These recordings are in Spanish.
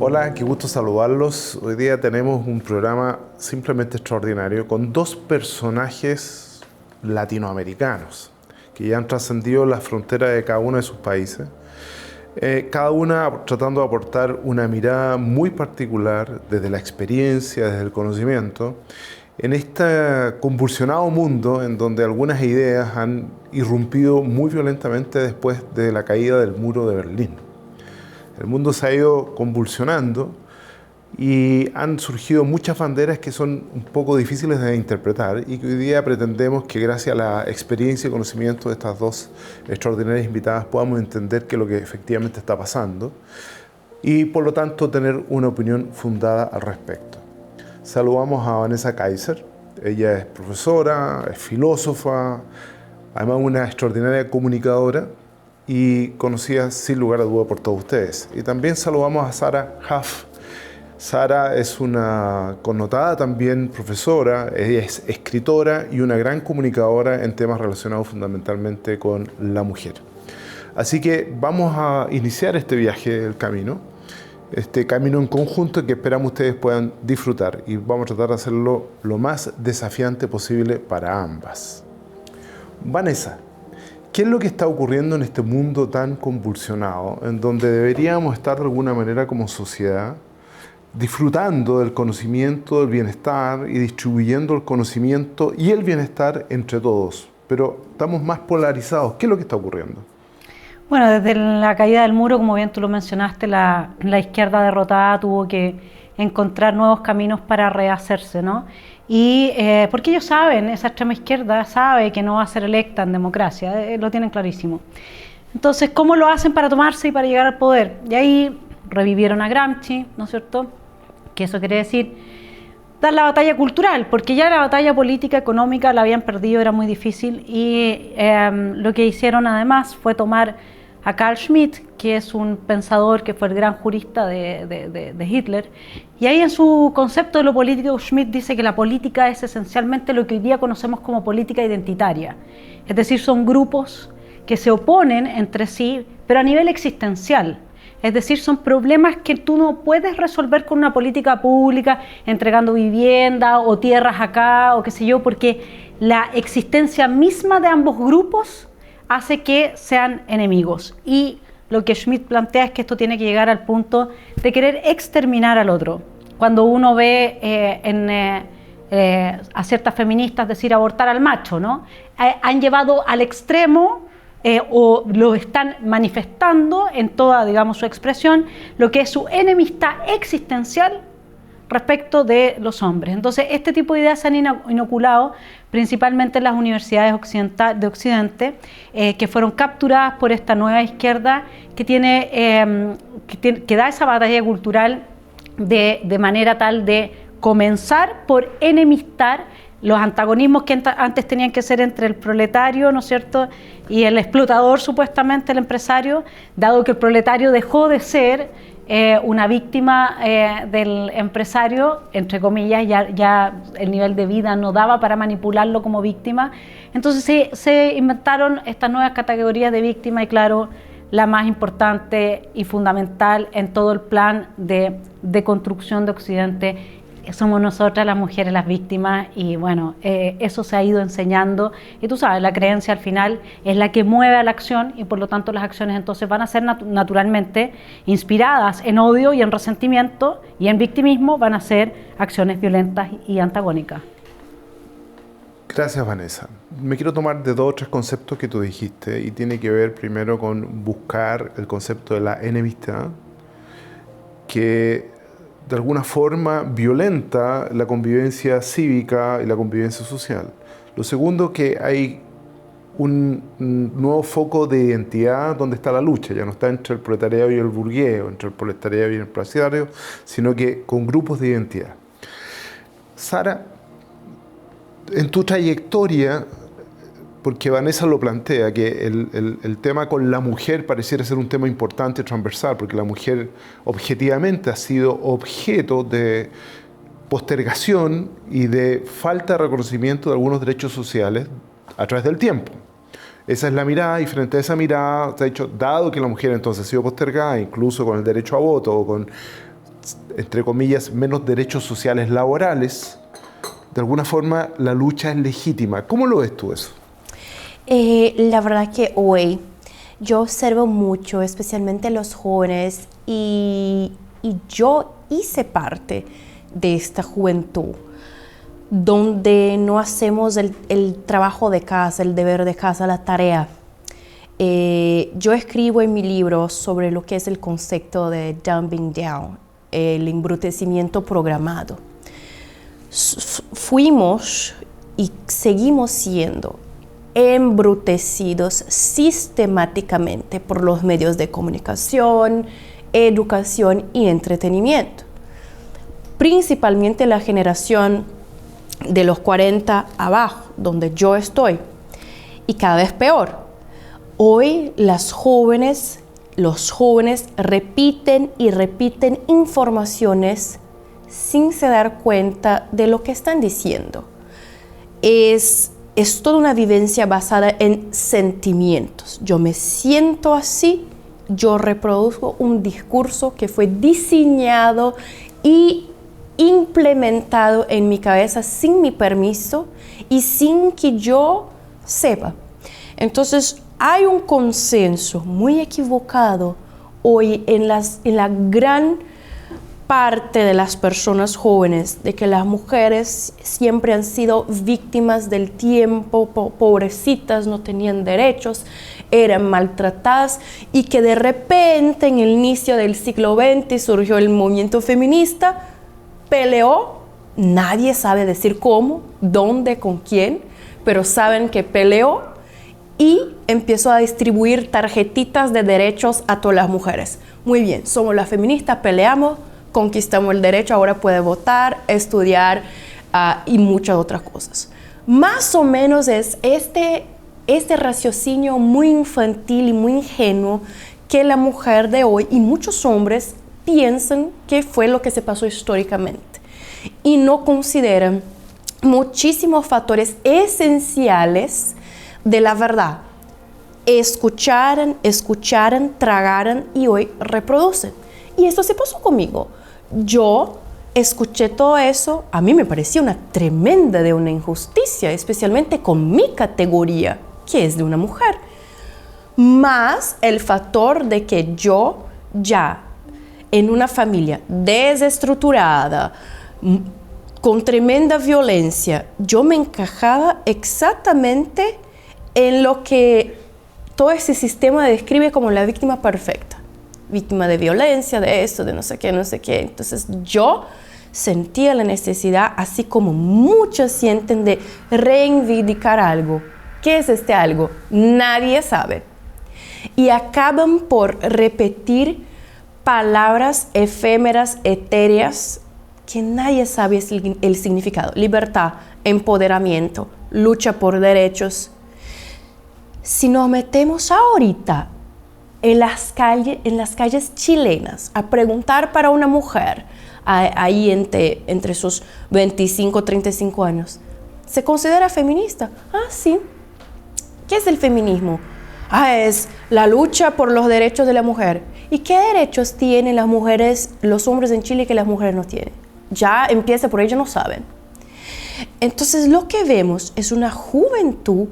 Hola, qué gusto saludarlos. Hoy día tenemos un programa simplemente extraordinario con dos personajes latinoamericanos que ya han trascendido las fronteras de cada uno de sus países. Cada una tratando de aportar una mirada muy particular desde la experiencia, desde el conocimiento, en este convulsionado mundo en donde algunas ideas han irrumpido muy violentamente después de la caída del muro de Berlín. El mundo se ha ido convulsionando y han surgido muchas banderas que son un poco difíciles de interpretar y que hoy día pretendemos que gracias a la experiencia y conocimiento de estas dos extraordinarias invitadas podamos entender qué es lo que efectivamente está pasando y por lo tanto tener una opinión fundada al respecto. Saludamos a Vanessa Kaiser. Ella es profesora, es filósofa, además una extraordinaria comunicadora y conocida sin lugar a duda por todos ustedes. Y también saludamos a Sarah Huff. Sara es una connotada también profesora, ella es escritora y una gran comunicadora en temas relacionados fundamentalmente con la mujer. Así que vamos a iniciar este viaje, el camino, este camino en conjunto que esperamos ustedes puedan disfrutar y vamos a tratar de hacerlo lo más desafiante posible para ambas. Vanessa, ¿qué es lo que está ocurriendo en este mundo tan convulsionado, en donde deberíamos estar de alguna manera como sociedad disfrutando del conocimiento, del bienestar y distribuyendo el conocimiento y el bienestar entre todos? Pero estamos más polarizados. ¿Qué es lo que está ocurriendo? Bueno, desde la caída del muro, como bien tú lo mencionaste, la izquierda derrotada tuvo que encontrar nuevos caminos para rehacerse, ¿no? Y porque ellos saben, esa extrema izquierda sabe que no va a ser electa en democracia, lo tienen clarísimo. Entonces, ¿cómo lo hacen para tomarse y para llegar al poder? Y ahí revivieron a Gramsci, ¿no es cierto? Que eso quiere decir dar la batalla cultural, porque ya la batalla política, económica la habían perdido, era muy difícil, y lo que hicieron además fue tomar a Carl Schmitt, que es un pensador que fue el gran jurista de Hitler, y ahí en su concepto de lo político, Schmitt dice que la política es esencialmente lo que hoy día conocemos como política identitaria, es decir, son grupos que se oponen entre sí, pero a nivel existencial. Es decir, son problemas que tú no puedes resolver con una política pública, entregando vivienda o tierras acá o qué sé yo, porque la existencia misma de ambos grupos hace que sean enemigos. Y lo que Schmitt plantea es que esto tiene que llegar al punto de querer exterminar al otro. Cuando uno ve a ciertas feministas decir abortar al macho, ¿no? Han llevado al extremo o lo están manifestando en toda, digamos, su expresión, lo que es su enemistad existencial respecto de los hombres. Entonces, este tipo de ideas se han inoculado principalmente en las universidades de Occidente, que fueron capturadas por esta nueva izquierda que da esa batalla cultural de manera tal de comenzar por enemistar los antagonismos que antes tenían que ser entre el proletario, ¿no es cierto?, y el explotador, supuestamente el empresario, dado que el proletario dejó de ser una víctima del empresario, entre comillas, ya el nivel de vida no daba para manipularlo como víctima. Entonces se inventaron estas nuevas categorías de víctima y claro, la más importante y fundamental en todo el plan de construcción de Occidente somos nosotras las mujeres las víctimas y bueno, eso se ha ido enseñando y tú sabes, la creencia al final es la que mueve a la acción y por lo tanto las acciones entonces van a ser naturalmente inspiradas en odio y en resentimiento y en victimismo, van a ser acciones violentas y antagónicas. Gracias, Vanessa. Me quiero tomar de dos o tres conceptos que tú dijiste y tiene que ver primero con buscar el concepto de la enemistad, que de alguna forma violenta la convivencia cívica y la convivencia social. Lo segundo, que hay un nuevo foco de identidad donde está la lucha, ya no está entre el proletariado y el burgués, o entre el proletariado y el empresario, sino que con grupos de identidad. Sara, en tu trayectoria, porque Vanessa lo plantea, que el tema con la mujer pareciera ser un tema importante, transversal, porque la mujer objetivamente ha sido objeto de postergación y de falta de reconocimiento de algunos derechos sociales a través del tiempo. Esa es la mirada, y frente a esa mirada se ha dicho, dado que la mujer entonces ha sido postergada, incluso con el derecho a voto o con entre comillas, menos derechos sociales laborales, de alguna forma la lucha es legítima. ¿Cómo lo ves tú eso? La verdad que hoy yo observo mucho, especialmente los jóvenes, y yo hice parte de esta juventud, donde no hacemos el trabajo de casa, el deber de casa, la tarea. Yo escribo en mi libro sobre lo que es el concepto de dumbing down, el embrutecimiento programado. Fuimos y seguimos siendo embrutecidos sistemáticamente por los medios de comunicación, educación y entretenimiento. Principalmente la generación de los 40 abajo, donde yo estoy, y cada vez peor. Hoy los jóvenes repiten y repiten informaciones sin se dar cuenta de lo que están diciendo. Es toda una vivencia basada en sentimientos. Yo me siento así, yo reproduzco un discurso que fue diseñado y implementado en mi cabeza sin mi permiso y sin que yo sepa. Entonces hay un consenso muy equivocado hoy en la gran parte de las personas jóvenes de que las mujeres siempre han sido víctimas del tiempo, pobrecitas, no tenían derechos, eran maltratadas, y que de repente en el inicio del siglo XX surgió el movimiento feminista, peleó, nadie sabe decir cómo, dónde, con quién, pero saben que peleó y empezó a distribuir tarjetitas de derechos a todas las mujeres. Muy bien, somos las feministas, peleamos, conquistamos el derecho, ahora puede votar, estudiar y muchas otras cosas. Más o menos es este raciocinio muy infantil y muy ingenuo que la mujer de hoy y muchos hombres piensan que fue lo que se pasó históricamente y no consideran muchísimos factores esenciales de la verdad. Escucharan, tragaran y hoy reproducen. Y esto se pasó conmigo. Yo escuché todo eso, a mí me parecía una tremenda de una injusticia, especialmente con mi categoría, que es de una mujer. Más el factor de que yo ya en una familia desestructurada, con tremenda violencia, yo me encajaba exactamente en lo que todo ese sistema describe como la víctima perfecta. Víctima de violencia, de esto, de no sé qué. Entonces yo sentía la necesidad, así como muchos sienten, de reivindicar algo. ¿Qué es este algo? Nadie sabe. Y acaban por repetir palabras efémeras, etéreas, que nadie sabe el significado. Libertad, empoderamiento, lucha por derechos. Si nos metemos ahorita en las calles chilenas a preguntar para una mujer ahí entre sus 25 y 35 años, ¿se considera feminista? Ah, sí. ¿Qué es el feminismo? Es la lucha por los derechos de la mujer. ¿Y qué derechos tienen las mujeres, los hombres en Chile que las mujeres no tienen? Ya empieza por ello, no saben. Entonces lo que vemos es una juventud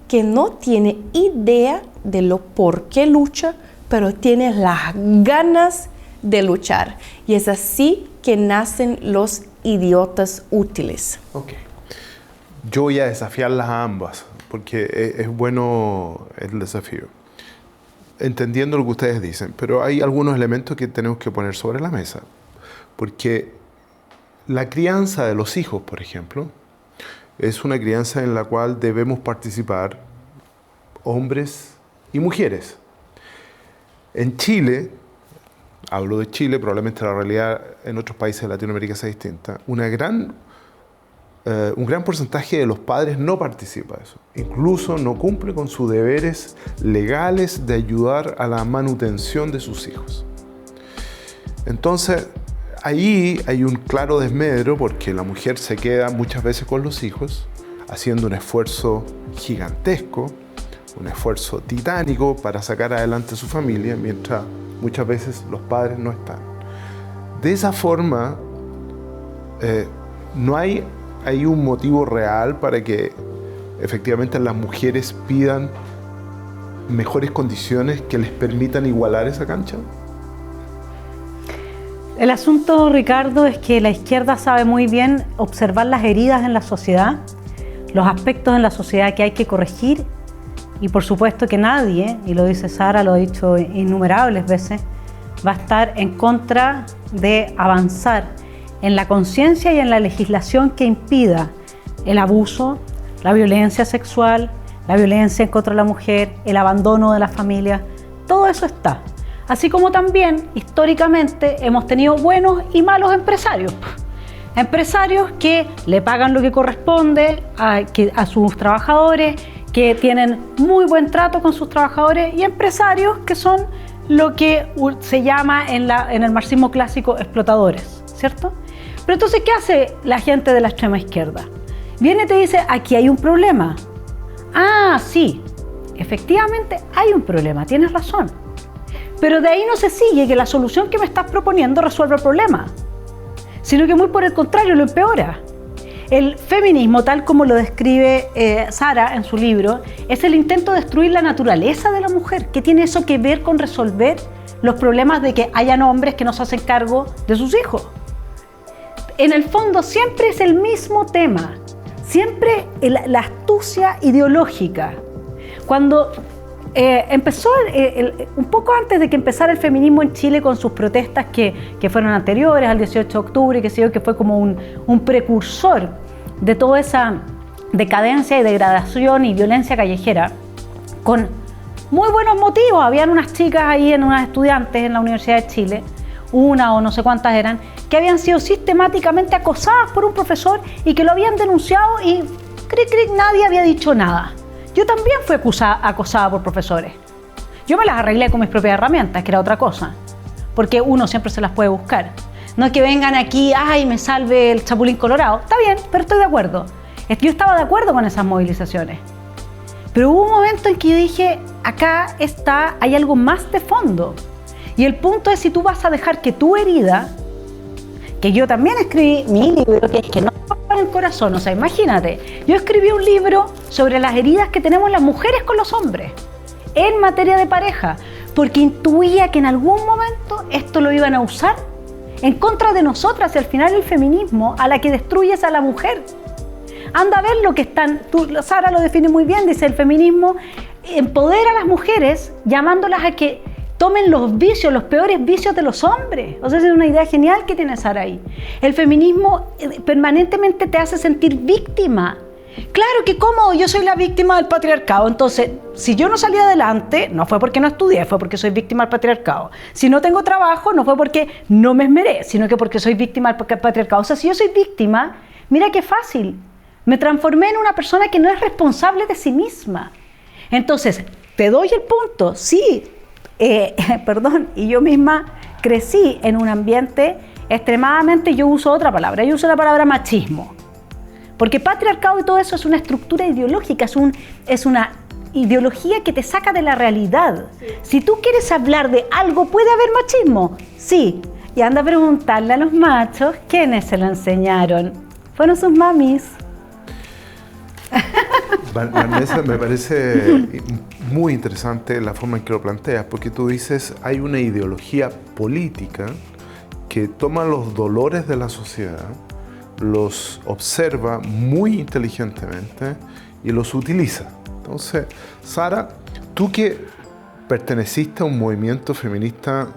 que no tiene idea de lo por qué lucha, pero tiene las ganas de luchar. Y es así que nacen los idiotas útiles. Ok. Yo voy a desafiarlas a ambas, porque es bueno el desafío. Entendiendo lo que ustedes dicen, pero hay algunos elementos que tenemos que poner sobre la mesa. Porque la crianza de los hijos, por ejemplo, es una crianza en la cual debemos participar hombres y mujeres. En Chile, hablo de Chile, probablemente la realidad en otros países de Latinoamérica sea distinta, un gran porcentaje de los padres no participa de eso. Incluso no cumple con sus deberes legales de ayudar a la manutención de sus hijos. Entonces, ahí hay un claro desmedro porque la mujer se queda muchas veces con los hijos haciendo un esfuerzo gigantesco, un esfuerzo titánico para sacar adelante a su familia, mientras muchas veces los padres no están. De esa forma, no hay un motivo real para que efectivamente las mujeres pidan mejores condiciones que les permitan igualar esa cancha. El asunto, Ricardo, es que la izquierda sabe muy bien observar las heridas en la sociedad, los aspectos en la sociedad que hay que corregir, y por supuesto que nadie, y lo dice Sara, lo ha dicho innumerables veces, va a estar en contra de avanzar en la conciencia y en la legislación que impida el abuso, la violencia sexual, la violencia en contra de la mujer, el abandono de la familia. Todo eso está. Así como también, históricamente, hemos tenido buenos y malos empresarios. Empresarios que le pagan lo que corresponde a sus trabajadores, que tienen muy buen trato con sus trabajadores, y empresarios que son lo que se llama en el marxismo clásico explotadores, ¿cierto? Pero entonces, ¿qué hace la gente de la extrema izquierda? Viene y te dice, aquí hay un problema. Ah, sí, efectivamente hay un problema, tienes razón. Pero de ahí no se sigue que la solución que me estás proponiendo resuelva el problema, sino que muy por el contrario lo empeora. El feminismo, tal como lo describe Sara en su libro, es el intento de destruir la naturaleza de la mujer. ¿Qué tiene eso que ver con resolver los problemas de que hayan hombres que no se hacen cargo de sus hijos? En el fondo siempre es el mismo tema, siempre la astucia ideológica. Cuando empezó, un poco antes de que empezara el feminismo en Chile con sus protestas que fueron anteriores al 18 de octubre, que fue como un precursor de toda esa decadencia y degradación y violencia callejera, con muy buenos motivos. Habían unas chicas ahí, unas estudiantes en la Universidad de Chile, una o no sé cuántas eran, que habían sido sistemáticamente acosadas por un profesor y que lo habían denunciado y nadie había dicho nada. Yo también fui acosada por profesores. Yo me las arreglé con mis propias herramientas, que era otra cosa, porque uno siempre se las puede buscar. No es que vengan aquí, ay, me salve el chapulín colorado. Está bien, pero estoy de acuerdo. Yo estaba de acuerdo con esas movilizaciones. Pero hubo un momento en que yo dije, acá hay algo más de fondo. Y el punto es si tú vas a dejar que tu herida, que yo también escribí mi libro, que es que no en el corazón, o sea, imagínate, yo escribí un libro sobre las heridas que tenemos las mujeres con los hombres en materia de pareja, porque intuía que en algún momento esto lo iban a usar en contra de nosotras, y al final el feminismo a la que destruyes a la mujer. Anda a ver lo que están, Sara lo define muy bien, dice el feminismo empodera a las mujeres llamándolas a que tomen los vicios, los peores vicios de los hombres. O sea, es una idea genial que tiene Sara ahí. El feminismo permanentemente te hace sentir víctima. Claro que como yo soy la víctima del patriarcado, entonces si yo no salí adelante, no fue porque no estudié, fue porque soy víctima del patriarcado. Si no tengo trabajo, no fue porque no me esmeré, sino que porque soy víctima del patriarcado. O sea, si yo soy víctima, mira qué fácil. Me transformé en una persona que no es responsable de sí misma. Entonces, te doy el punto, sí, y yo misma crecí en un ambiente extremadamente, yo uso otra palabra, yo uso la palabra machismo. Porque patriarcado y todo eso es una estructura ideológica, es una ideología que te saca de la realidad. Sí. Si tú quieres hablar de algo, ¿puede haber machismo? Sí. Y anda a preguntarle a los machos quiénes se lo enseñaron. Fueron sus mamis. Vanessa, me parece muy interesante la forma en que lo planteas, porque tú dices, hay una ideología política que toma los dolores de la sociedad, los observa muy inteligentemente y los utiliza. Entonces, Sara, tú que perteneciste a un movimiento feminista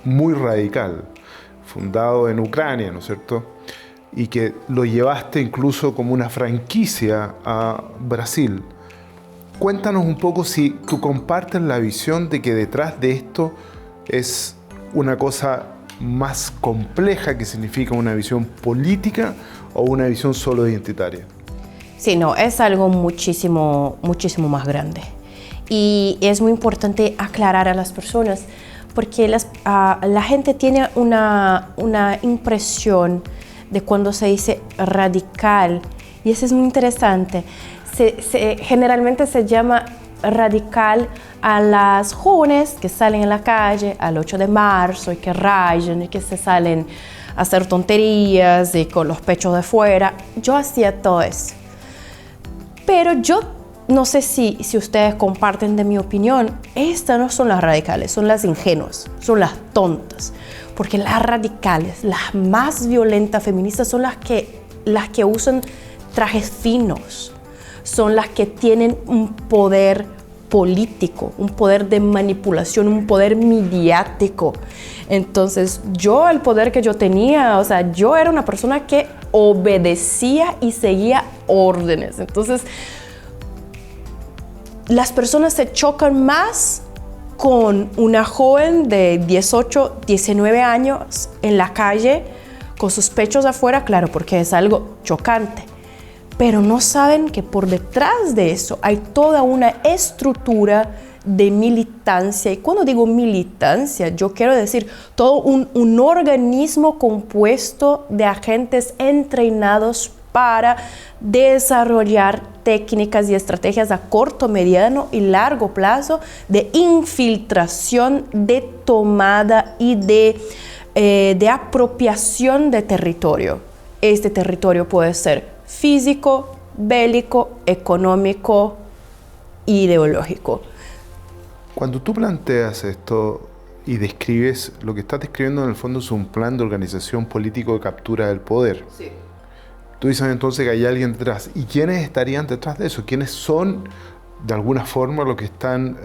muy radical, fundado en Ucrania, ¿no es cierto?, y que lo llevaste incluso como una franquicia a Brasil. Cuéntanos un poco si tú compartes la visión de que detrás de esto es una cosa más compleja que significa una visión política o una visión solo identitaria. Sí, no, es algo muchísimo más grande. Y es muy importante aclarar a las personas porque la gente tiene una impresión de cuando se dice radical, y eso es muy interesante. Generalmente se llama radical a las jóvenes que salen en la calle al 8 de marzo y que rayan y que se salen a hacer tonterías y con los pechos de fuera. Yo hacía todo eso. Pero yo no sé si ustedes comparten de mi opinión. Estas no son las radicales, son las ingenuas, son las tontas. Porque las radicales, las más violentas feministas, son las que usan trajes finos, son las que tienen un poder político, un poder de manipulación, un poder mediático. Entonces, el poder que yo tenía, o sea, yo era una persona que obedecía y seguía órdenes. Entonces, las personas se chocan más con una joven de 18, 19 años en la calle con sus pechos afuera, claro, porque es algo chocante. Pero no saben que por detrás de eso hay toda una estructura de militancia. Y cuando digo militancia, yo quiero decir todo un organismo compuesto de agentes entrenados para desarrollar técnicas y estrategias a corto, mediano y largo plazo de infiltración, de tomada y de apropiación de territorio. Este territorio puede ser físico, bélico, económico, ideológico. Cuando tú planteas esto y describes, lo que estás describiendo en el fondo es un plan de organización político de captura del poder. Sí. Tú dices entonces que hay alguien detrás. ¿Y quiénes estarían detrás de eso? ¿Quiénes son, de alguna forma, los que están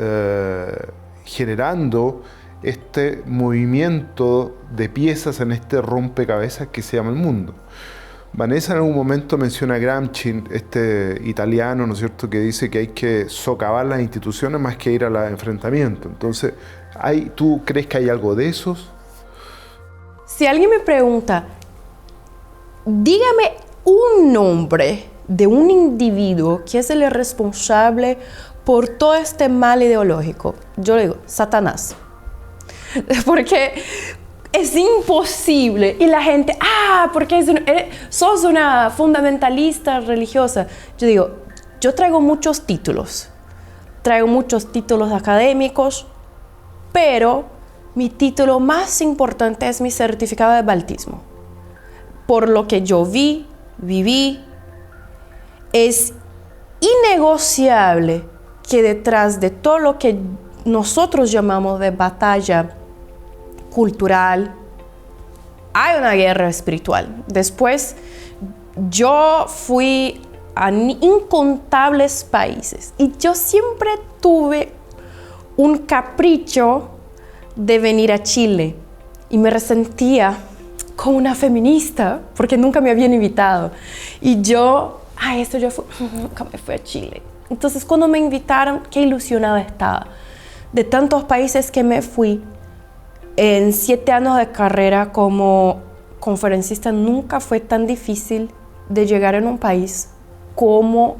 generando este movimiento de piezas en este rompecabezas que se llama el mundo? Vanessa en algún momento menciona a Gramsci, este italiano, ¿no es cierto?, que dice que hay que socavar las instituciones más que ir al enfrentamiento. Entonces, ¿tú crees que hay algo de esos? Si alguien me pregunta, dígame un nombre de un individuo que es el responsable por todo este mal ideológico, yo le digo, Satanás. Porque es imposible. Y la gente, porque sos una fundamentalista religiosa. Yo digo, yo traigo muchos títulos académicos, pero mi título más importante es mi certificado de bautismo. Por lo que yo viví, es innegociable que detrás de todo lo que nosotros llamamos de batalla cultural, hay una guerra espiritual. Después, yo fui a incontables países y yo siempre tuve un capricho de venir a Chile y me resentía como una feminista porque nunca me habían invitado. Y yo nunca me fui a Chile. Entonces, cuando me invitaron, qué ilusionada estaba. De tantos países que me fui, en 7 años de carrera como conferencista nunca fue tan difícil de llegar en un país como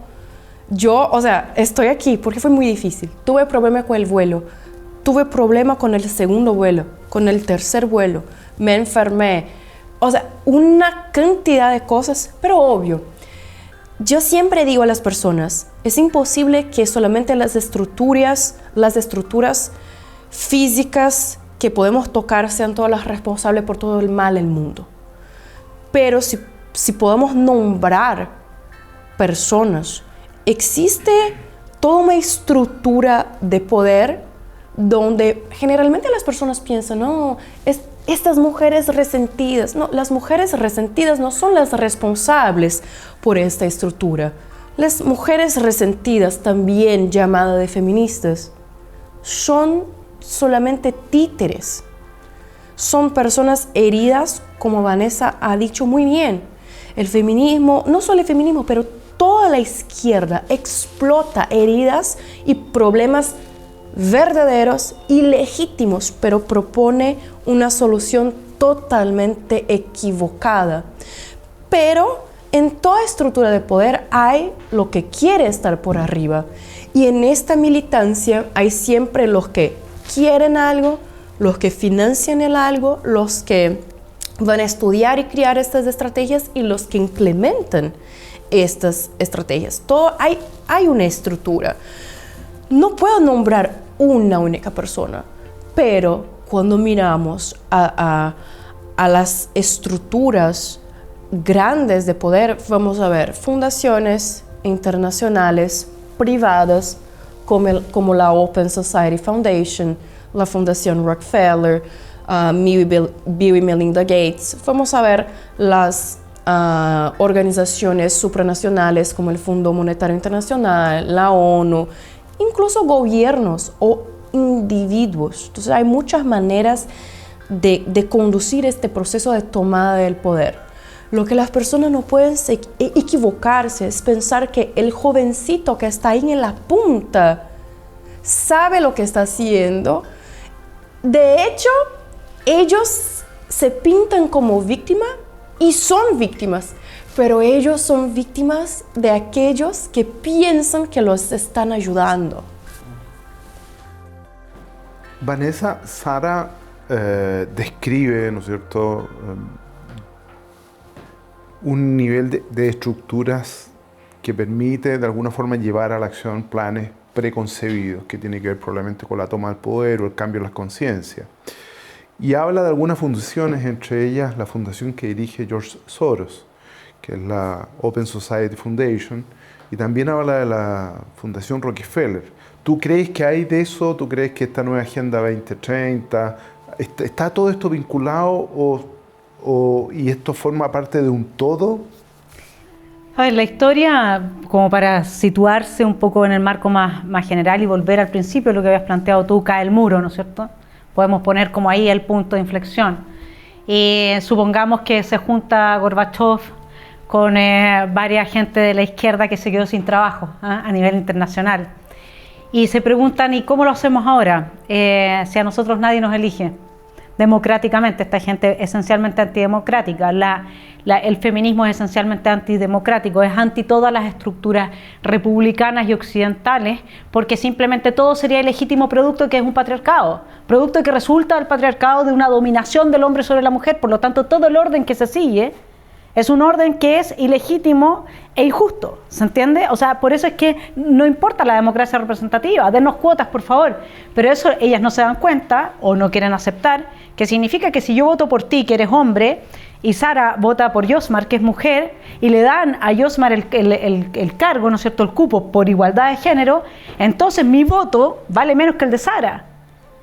yo. O sea, estoy aquí porque fue muy difícil. Tuve problemas con el vuelo, tuve problemas con el segundo vuelo, con el tercer vuelo, me enfermé. O sea, una cantidad de cosas, pero obvio. Yo siempre digo a las personas, es imposible que solamente las estructuras físicas que podemos tocar sean todas las responsables por todo el mal del mundo. Pero si podemos nombrar personas, existe toda una estructura de poder donde generalmente las personas piensan, no, estas mujeres resentidas. No, las mujeres resentidas no son las responsables por esta estructura. Las mujeres resentidas, también llamadas de feministas, son solamente títeres. Son personas heridas, como Vanessa ha dicho muy bien. El feminismo, no solo el feminismo, pero toda la izquierda explota heridas y problemas verdaderos y legítimos, pero propone una solución totalmente equivocada. Pero en toda estructura de poder hay lo que quiere estar por arriba. Y en esta militancia hay siempre los que quieren algo, los que financian el algo, los que van a estudiar y crear estas estrategias y los que implementan estas estrategias. Todo hay una estructura. no puedo nombrar una única persona, pero cuando miramos a las estructuras grandes de poder, vamos a ver fundaciones internacionales, privadas, como la Open Society Foundation, la Fundación Rockefeller, Bill y Melinda Gates. Vamos a ver las organizaciones supranacionales como el Fondo Monetario Internacional, la ONU, incluso gobiernos o individuos. Entonces hay muchas maneras de conducir este proceso de tomada del poder. Lo que las personas no pueden equivocarse es pensar que el jovencito que está ahí en la punta sabe lo que está haciendo. De hecho, ellos se pintan como víctimas y son víctimas, pero ellos son víctimas de aquellos que piensan que los están ayudando. Vanessa, Sara describe, ¿no es cierto?, un nivel de estructuras que permite de alguna forma llevar a la acción planes preconcebidos que tienen que ver probablemente con la toma del poder o el cambio de las conciencias. Y habla de algunas fundaciones, entre ellas la fundación que dirige George Soros, que es la Open Society Foundation, y también habla de la Fundación Rockefeller. ¿Tú crees que hay de eso? ¿Tú crees que esta nueva Agenda 2030, está todo esto vinculado y esto forma parte de un todo? A ver, la historia, como para situarse un poco en el marco más general y volver al principio, lo que habías planteado tú, cae el muro, ¿no es cierto? Podemos poner como ahí el punto de inflexión. Y supongamos que se junta Gorbachev con varias gente de la izquierda que se quedó sin trabajo a nivel internacional. Y se preguntan, ¿y cómo lo hacemos ahora? Si a nosotros nadie nos elige democráticamente, esta gente esencialmente antidemocrática, el feminismo es esencialmente antidemocrático, es anti todas las estructuras republicanas y occidentales, porque simplemente todo sería ilegítimo producto que es un patriarcado, producto que resulta del patriarcado de una dominación del hombre sobre la mujer. Por lo tanto, todo el orden que se sigue es un orden que es ilegítimo e injusto, ¿se entiende? O sea, por eso es que no importa la democracia representativa, denos cuotas, por favor, pero eso ellas no se dan cuenta o no quieren aceptar, que significa que si yo voto por ti, que eres hombre, y Sara vota por Yosmar, que es mujer, y le dan a Yosmar el cargo, ¿no es cierto?, el cupo por igualdad de género, entonces mi voto vale menos que el de Sara.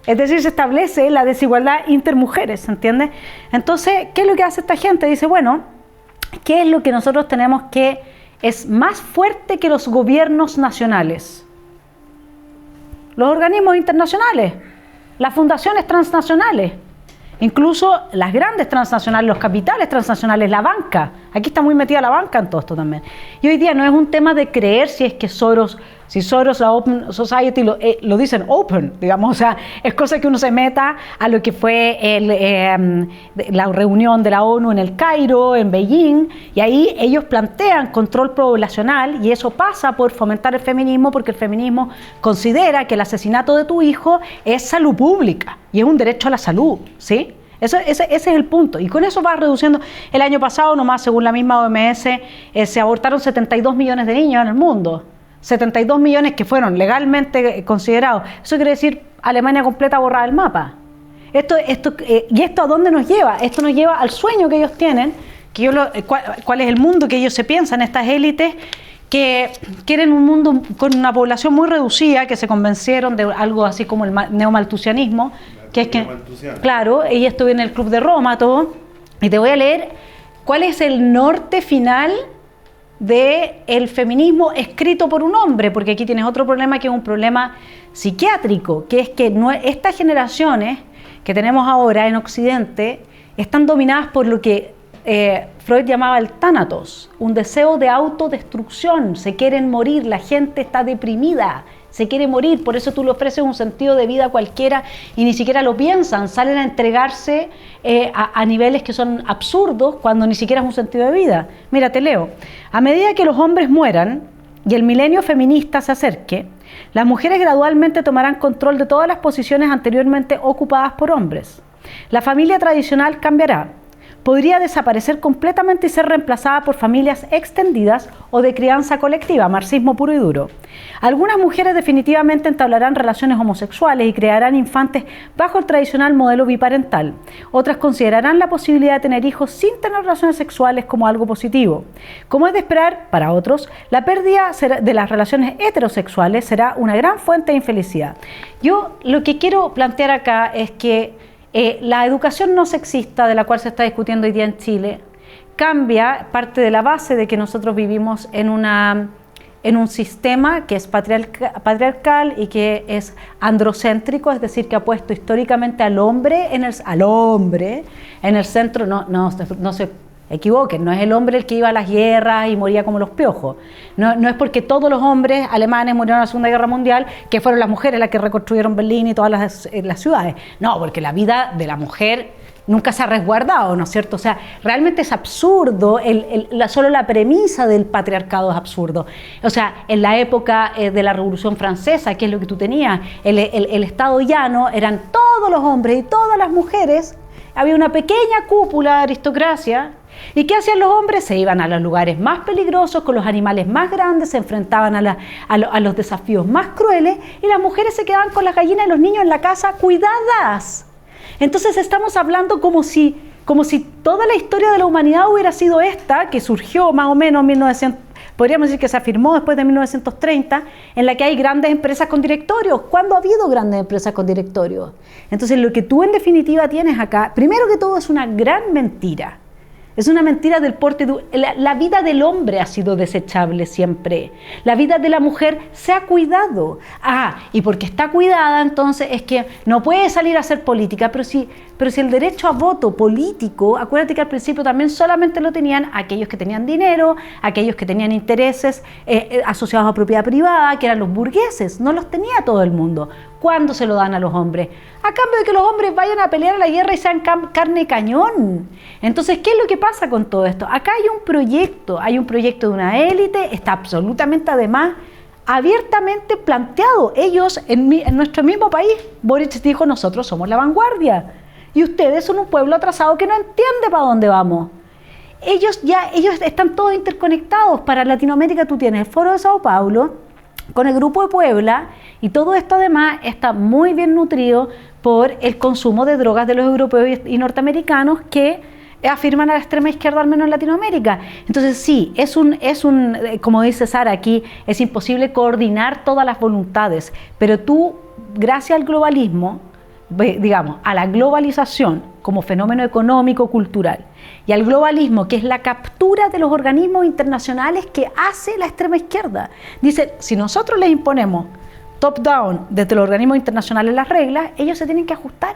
Es decir, se establece la desigualdad intermujeres, ¿se entiende? Entonces, ¿qué es lo que hace esta gente? Dice, bueno, ¿qué es lo que nosotros tenemos que es más fuerte que los gobiernos nacionales? Los organismos internacionales, las fundaciones transnacionales, incluso las grandes transnacionales, los capitales transnacionales, la banca. Aquí está muy metida la banca en todo esto también. Y hoy día no es un tema de creer si es que Soros, la Open Society lo dicen open, digamos, o sea, es cosa que uno se meta a lo que fue la reunión de la ONU en el Cairo, en Beijing, y ahí ellos plantean control poblacional, y eso pasa por fomentar el feminismo, porque el feminismo considera que el asesinato de tu hijo es salud pública y es un derecho a la salud, ¿sí? Ese es el punto, y con eso va reduciendo. El año pasado nomás, según la misma OMS, se abortaron 72 millones de niños en el mundo. 72 millones que fueron legalmente considerados. Eso quiere decir Alemania completa borrada del mapa. ¿Y esto a dónde nos lleva? Esto nos lleva al sueño que ellos tienen, cuál es el mundo que ellos se piensan, estas élites que quieren un mundo con una población muy reducida, que se convencieron de algo así como el neomalthusianismo, que es que, claro, y esto viene en el Club de Roma, todo, y te voy a leer cuál es el norte final del feminismo escrito por un hombre, porque aquí tienes otro problema, que es un problema psiquiátrico, que es que estas generaciones que tenemos ahora en Occidente están dominadas por lo que Freud llamaba el tánatos, un deseo de autodestrucción. Se quieren morir, la gente está deprimida, se quiere morir, por eso tú le ofreces un sentido de vida cualquiera y ni siquiera lo piensan, salen a entregarse a niveles que son absurdos cuando ni siquiera es un sentido de vida. Mira, te leo. A medida que los hombres mueran y el milenio feminista se acerque, las mujeres gradualmente tomarán control de todas las posiciones anteriormente ocupadas por hombres. La familia tradicional cambiará. podría desaparecer completamente y ser reemplazada por familias extendidas o de crianza colectiva, marxismo puro y duro. Algunas mujeres definitivamente entablarán relaciones homosexuales y crearán infantes bajo el tradicional modelo biparental. Otras considerarán la posibilidad de tener hijos sin tener relaciones sexuales como algo positivo. Como es de esperar, para otros, la pérdida de las relaciones heterosexuales será una gran fuente de infelicidad. Yo lo que quiero plantear acá es que la educación no sexista de la cual se está discutiendo hoy día en Chile cambia parte de la base de que nosotros vivimos en un sistema que es patriarcal y que es androcéntrico, es decir, que ha puesto históricamente al hombre en el centro. No se equivoquen, no es el hombre el que iba a las guerras y moría como los piojos. No es porque todos los hombres alemanes murieron en la Segunda Guerra Mundial que fueron las mujeres las que reconstruyeron Berlín y todas las ciudades. No, porque la vida de la mujer nunca se ha resguardado, ¿no es cierto? O sea, realmente es absurdo, solo la premisa del patriarcado es absurdo. O sea, en la época de la Revolución Francesa, ¿qué es lo que tú tenías? El Estado llano eran todos los hombres y todas las mujeres, había una pequeña cúpula de aristocracia. ¿Y qué hacían los hombres? Se iban a los lugares más peligrosos, con los animales más grandes, se enfrentaban a los desafíos más crueles, y las mujeres se quedaban con las gallinas y los niños en la casa cuidadas. Entonces estamos hablando como si toda la historia de la humanidad hubiera sido esta, que surgió más o menos en 1900, podríamos decir que se afirmó después de 1930, en la que hay grandes empresas con directorios. ¿Cuándo ha habido grandes empresas con directorios? Entonces lo que tú en definitiva tienes acá, primero que todo, es una gran mentira. Es una mentira del porte. La vida del hombre ha sido desechable siempre. La vida de la mujer se ha cuidado. Y porque está cuidada, entonces es que no puede salir a hacer política. Pero si el derecho a voto político, acuérdate que al principio también solamente lo tenían aquellos que tenían dinero, aquellos que tenían intereses asociados a propiedad privada, que eran los burgueses. No los tenía todo el mundo. ¿Cuándo se lo dan a los hombres? A cambio de que los hombres vayan a pelear a la guerra y sean carne y cañón. Entonces, ¿qué es lo que pasa con todo esto? Acá hay un proyecto de una élite, está absolutamente además abiertamente planteado. Ellos, en nuestro mismo país, Boric dijo, nosotros somos la vanguardia y ustedes son un pueblo atrasado que no entiende para dónde vamos. Ellos están todos interconectados. Para Latinoamérica tú tienes el Foro de Sao Paulo con el Grupo de Puebla, y todo esto además está muy bien nutrido por el consumo de drogas de los europeos y norteamericanos que afirman a la extrema izquierda, al menos en Latinoamérica. Entonces sí, como dice Sara aquí, es imposible coordinar todas las voluntades, pero tú, gracias al globalismo, digamos, a la globalización como fenómeno económico, cultural, y al globalismo, que es la captura de los organismos internacionales que hace la extrema izquierda. Dice, si nosotros les imponemos top-down desde los organismos internacionales las reglas, ellos se tienen que ajustar.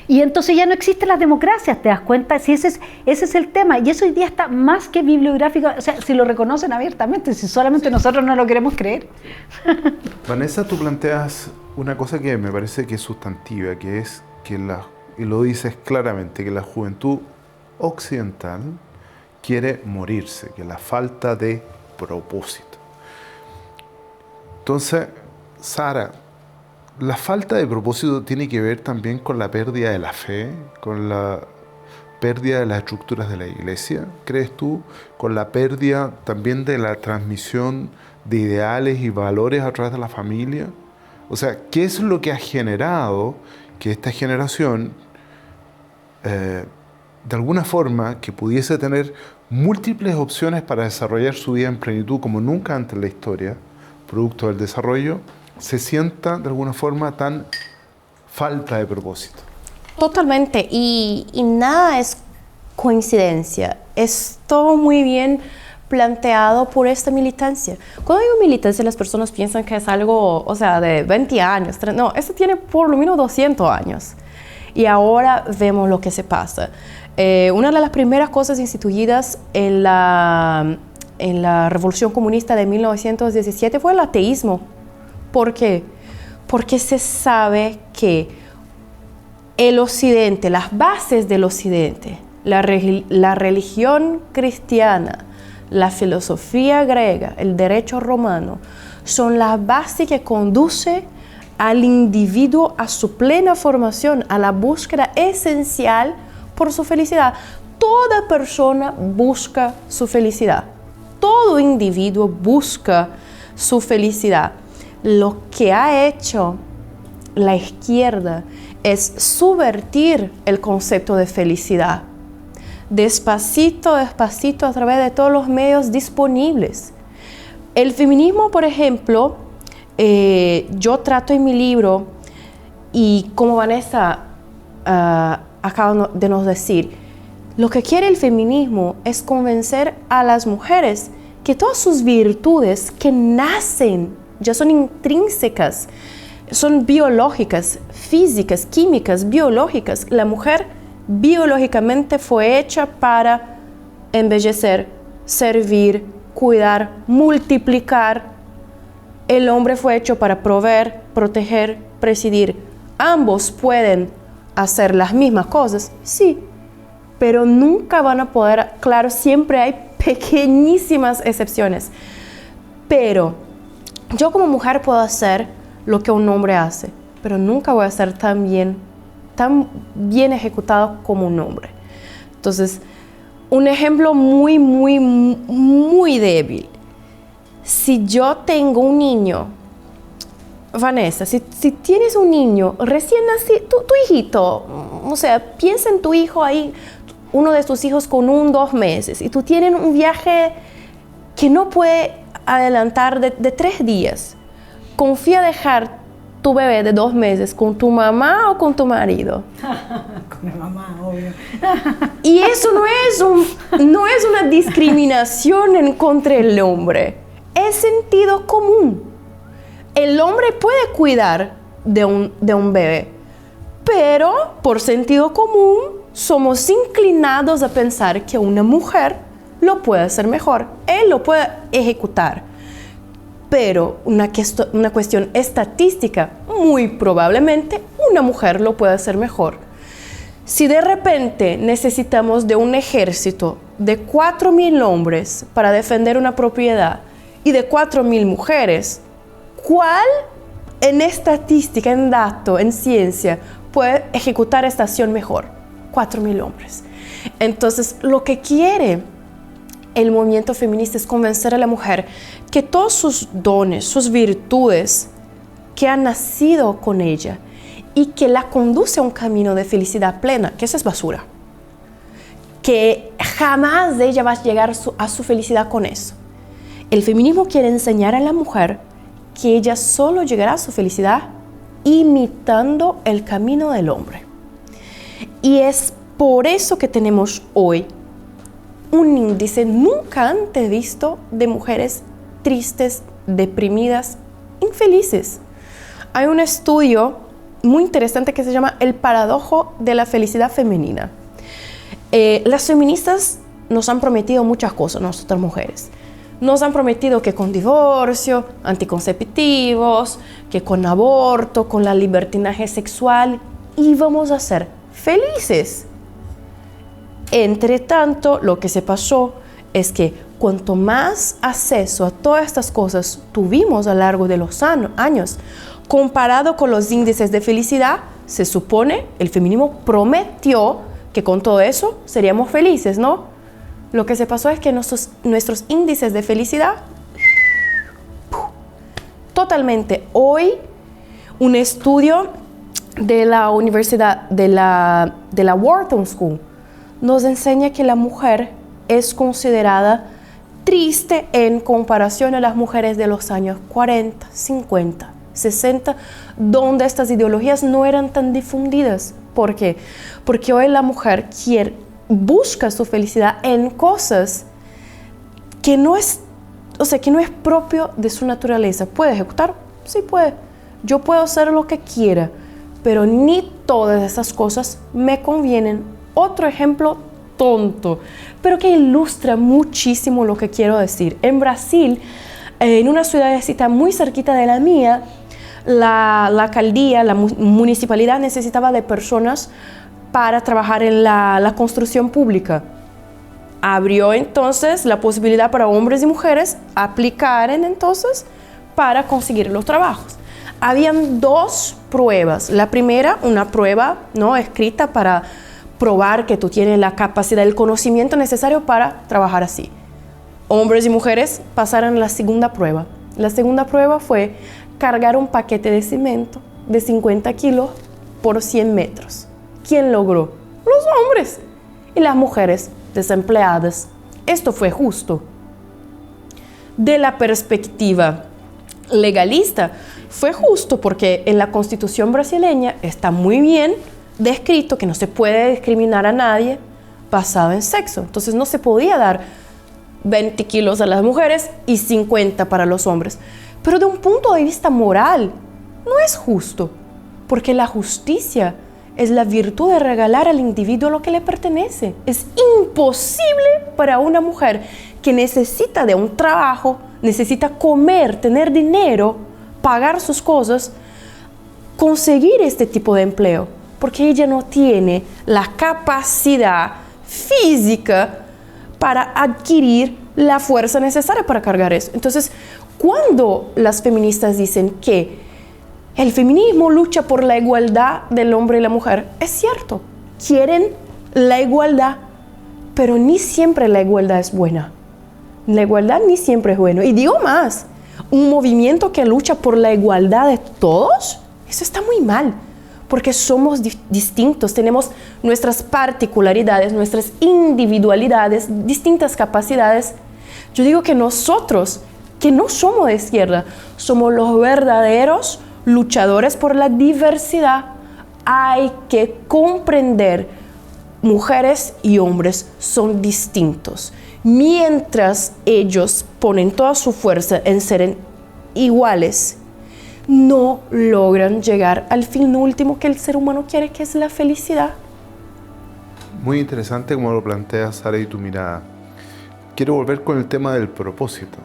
Y entonces ya no existen las democracias, ¿te das cuenta? Si ese es el tema, y eso hoy día está más que bibliográfico, o sea, si lo reconocen abiertamente, si solamente nosotros no lo queremos creer. Vanessa, tú planteas una cosa que me parece que es sustantiva, que es que y lo dices claramente, que la juventud occidental quiere morirse, que la falta de propósito. Entonces, Sara, la falta de propósito tiene que ver también con la pérdida de la fe, con la pérdida de las estructuras de la iglesia, ¿crees tú? Con la pérdida también de la transmisión de ideales y valores a través de la familia. O sea, ¿qué es lo que ha generado que esta generación, de alguna forma, que pudiese tener múltiples opciones para desarrollar su vida en plenitud como nunca antes en la historia, producto del desarrollo, se sienta de alguna forma tan falta de propósito? Totalmente, y nada es coincidencia, es todo muy bien planteado por esta militancia. Cuando digo militancia, las personas piensan que es algo, o sea, de 20 años, no, esto tiene por lo menos 200 años. Y ahora vemos lo que se pasa. Una de las primeras cosas instituidas en la Revolución Comunista de 1917 fue el ateísmo. ¿Por qué? Porque se sabe que el Occidente, las bases del Occidente, la religión cristiana, la filosofía griega, el derecho romano, son la base que conduce al individuo a su plena formación, a la búsqueda esencial por su felicidad. Toda persona busca su felicidad. Todo individuo busca su felicidad. Lo que ha hecho la izquierda es subvertir el concepto de felicidad. Despacito, despacito, a través de todos los medios disponibles. El feminismo, por ejemplo, yo trato en mi libro, y como Vanessa acaba de nos decir, lo que quiere el feminismo es convencer a las mujeres que todas sus virtudes que nacen, ya son intrínsecas, son biológicas, físicas, químicas, biológicas. La mujer biológicamente fue hecha para embellecer, servir, cuidar, multiplicar. El hombre fue hecho para proveer, proteger, presidir. Ambos pueden hacer las mismas cosas, sí, pero nunca van a poder. Claro, siempre hay pequeñísimas excepciones, pero yo como mujer puedo hacer lo que un hombre hace, pero nunca voy a ser tan bien ejecutado como un hombre. Entonces, un ejemplo muy, muy, muy débil. Si yo tengo un niño, Vanessa, si tienes un niño recién nacido, tu hijito, o sea, piensa en tu hijo ahí, uno de tus hijos con 1 o 2 meses, y tú tienes un viaje que no puede adelantar de 3 días. Confía dejar tu bebé de 2 meses con tu mamá o con tu marido. Con la mamá, obvio. Y eso no es una discriminación en contra del hombre. Es sentido común. El hombre puede cuidar de un bebé, pero por sentido común somos inclinados a pensar que una mujer lo puede hacer mejor. Él lo puede ejecutar. Pero una cuestión estadística, muy probablemente una mujer lo puede hacer mejor. Si de repente necesitamos de un ejército de 4.000 hombres para defender una propiedad y de 4.000 mujeres, ¿cuál en estadística, en dato, en ciencia, puede ejecutar esta acción mejor? 4.000 hombres. Entonces, lo que quiere el movimiento feminista es convencer a la mujer que todos sus dones, sus virtudes, que han nacido con ella y que la conduce a un camino de felicidad plena, que eso es basura. Que jamás ella va a llegar a su felicidad con eso. El feminismo quiere enseñar a la mujer que ella solo llegará a su felicidad imitando el camino del hombre. Y es por eso que tenemos hoy un índice nunca antes visto de mujeres tristes, deprimidas, infelices. Hay un estudio muy interesante que se llama El paradojo de la felicidad femenina. Las feministas nos han prometido muchas cosas, nosotras mujeres. Nos han prometido que con divorcio, anticonceptivos, que con aborto, con la libertinaje sexual, íbamos a ser felices. Entre tanto, lo que se pasó es que cuanto más acceso a todas estas cosas tuvimos a lo largo de los años, comparado con los índices de felicidad, se supone, el feminismo prometió que con todo eso seríamos felices, ¿no? Lo que se pasó es que nuestros índices de felicidad, totalmente. Hoy, un estudio de la Universidad de la Wharton School nos enseña que la mujer es considerada triste en comparación a las mujeres de los años 40, 50, 60, donde estas ideologías no eran tan difundidas. ¿Por qué? Porque hoy la mujer busca su felicidad en cosas que no es propio de su naturaleza. ¿Puede ejecutar? Sí puede. Yo puedo hacer lo que quiera, pero ni todas esas cosas me convienen. Otro ejemplo tonto, pero que ilustra muchísimo lo que quiero decir. En Brasil, en una ciudadcita muy cerquita de la mía, la alcaldía, la municipalidad necesitaba de personas para trabajar en la construcción pública. Abrió entonces la posibilidad para hombres y mujeres aplicar entonces para conseguir los trabajos. Habían 2 pruebas. La primera, una prueba, ¿no?, escrita para probar que tú tienes la capacidad, el conocimiento necesario para trabajar así. Hombres y mujeres pasaron la segunda prueba. La segunda prueba fue cargar un paquete de cemento de 50 kilos por 100 metros. ¿Quién logró? Los hombres. Y las mujeres desempleadas. Esto fue justo. De la perspectiva legalista, fue justo porque en la Constitución brasileña está muy bien descrito que no se puede discriminar a nadie basado en sexo. Entonces no se podía dar 20 kilos a las mujeres y 50 para los hombres. Pero de un punto de vista moral, no es justo, porque la justicia es la virtud de regalar al individuo lo que le pertenece. Es imposible para una mujer que necesita de un trabajo, necesita comer, tener dinero, pagar sus cosas, conseguir este tipo de empleo, porque ella no tiene la capacidad física para adquirir la fuerza necesaria para cargar eso. Entonces, cuando las feministas dicen que el feminismo lucha por la igualdad del hombre y la mujer, es cierto, quieren la igualdad, pero ni siempre la igualdad es buena. La igualdad ni siempre es buena. Y digo más, un movimiento que lucha por la igualdad de todos, eso está muy mal, porque somos distintos, tenemos nuestras particularidades, nuestras individualidades, distintas capacidades. Yo digo que nosotros, que no somos de izquierda, somos los verdaderos luchadores por la diversidad. Hay que comprender, mujeres y hombres son distintos. Mientras ellos ponen toda su fuerza en ser iguales, no logran llegar al fin último que el ser humano quiere, que es la felicidad. Muy interesante como lo planteas, Sara, y tu mirada. Quiero volver con el tema del propósito,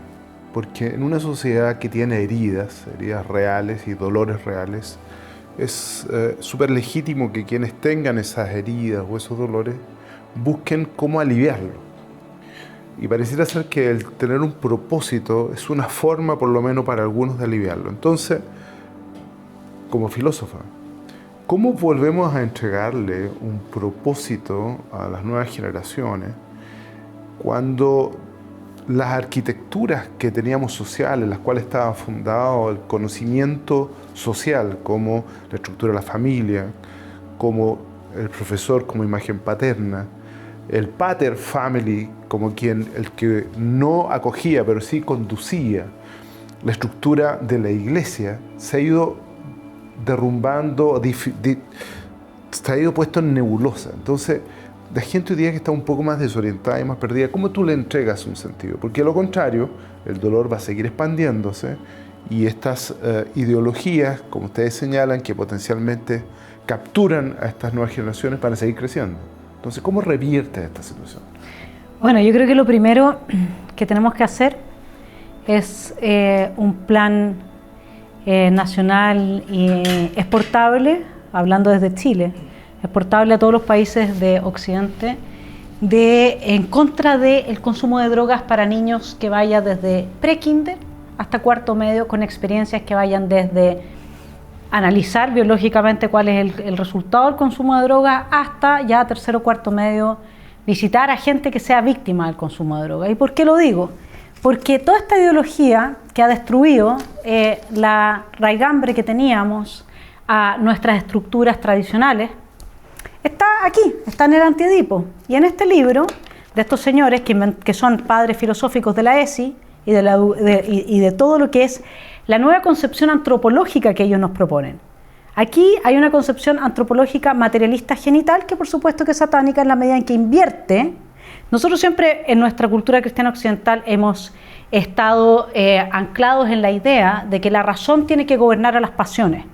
porque en una sociedad que tiene heridas reales y dolores reales, es súper legítimo que quienes tengan esas heridas o esos dolores busquen cómo aliviarlo. Y pareciera ser que el tener un propósito es una forma, por lo menos para algunos, de aliviarlo. Entonces, como filósofa, ¿cómo volvemos a entregarle un propósito a las nuevas generaciones cuando las arquitecturas que teníamos sociales, en las cuales estaba fundado el conocimiento social, como la estructura de la familia, como el profesor como imagen paterna, el pater family como el que no acogía pero sí conducía, la estructura de la iglesia se ha ido derrumbando, se ha ido puesto en nebulosa? Entonces, la gente hoy día que está un poco más desorientada y más perdida, ¿cómo tú le entregas un sentido? Porque a lo contrario, el dolor va a seguir expandiéndose y estas ideologías, como ustedes señalan, que potencialmente capturan a estas nuevas generaciones para seguir creciendo. Entonces, ¿cómo revierte esta situación? Bueno, yo creo que lo primero que tenemos que hacer es un plan nacional y exportable, hablando desde Chile, exportable a todos los países de Occidente, en contra del consumo de drogas para niños que vaya desde pre-kinder hasta cuarto medio, con experiencias que vayan desde analizar biológicamente cuál es el resultado del consumo de drogas hasta ya tercero o cuarto medio, visitar a gente que sea víctima del consumo de drogas. ¿Y por qué lo digo? Porque toda esta ideología que ha destruido la raigambre que teníamos a nuestras estructuras tradicionales, está aquí, está en el Anti-Edipo. Y en este libro, de estos señores que son padres filosóficos de la ESI y de todo lo que es la nueva concepción antropológica que ellos nos proponen. Aquí hay una concepción antropológica materialista genital que por supuesto que es satánica en la medida en que invierte. Nosotros siempre en nuestra cultura cristiana occidental hemos estado anclados en la idea de que la razón tiene que gobernar a las pasiones.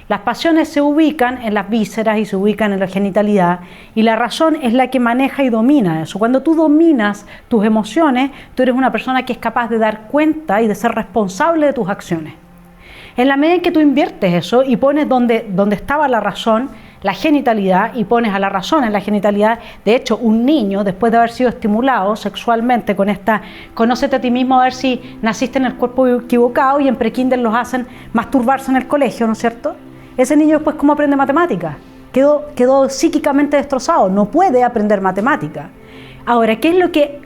Las pasiones se ubican en las vísceras y se ubican en la genitalidad, y la razón es la que maneja y domina eso. Cuando tú dominas tus emociones, tú eres una persona que es capaz de dar cuenta y de ser responsable de tus acciones. En la medida en que tú inviertes eso y pones donde estaba la razón, la genitalidad, y pones a la razón en la genitalidad, de hecho un niño después de haber sido estimulado sexualmente con esta conócete a ti mismo a ver si naciste en el cuerpo equivocado, y en prekinder los hacen masturbarse en el colegio, ¿no es cierto? Ese niño después, ¿cómo aprende matemáticas? quedó psíquicamente destrozado, no puede aprender matemática. Ahora,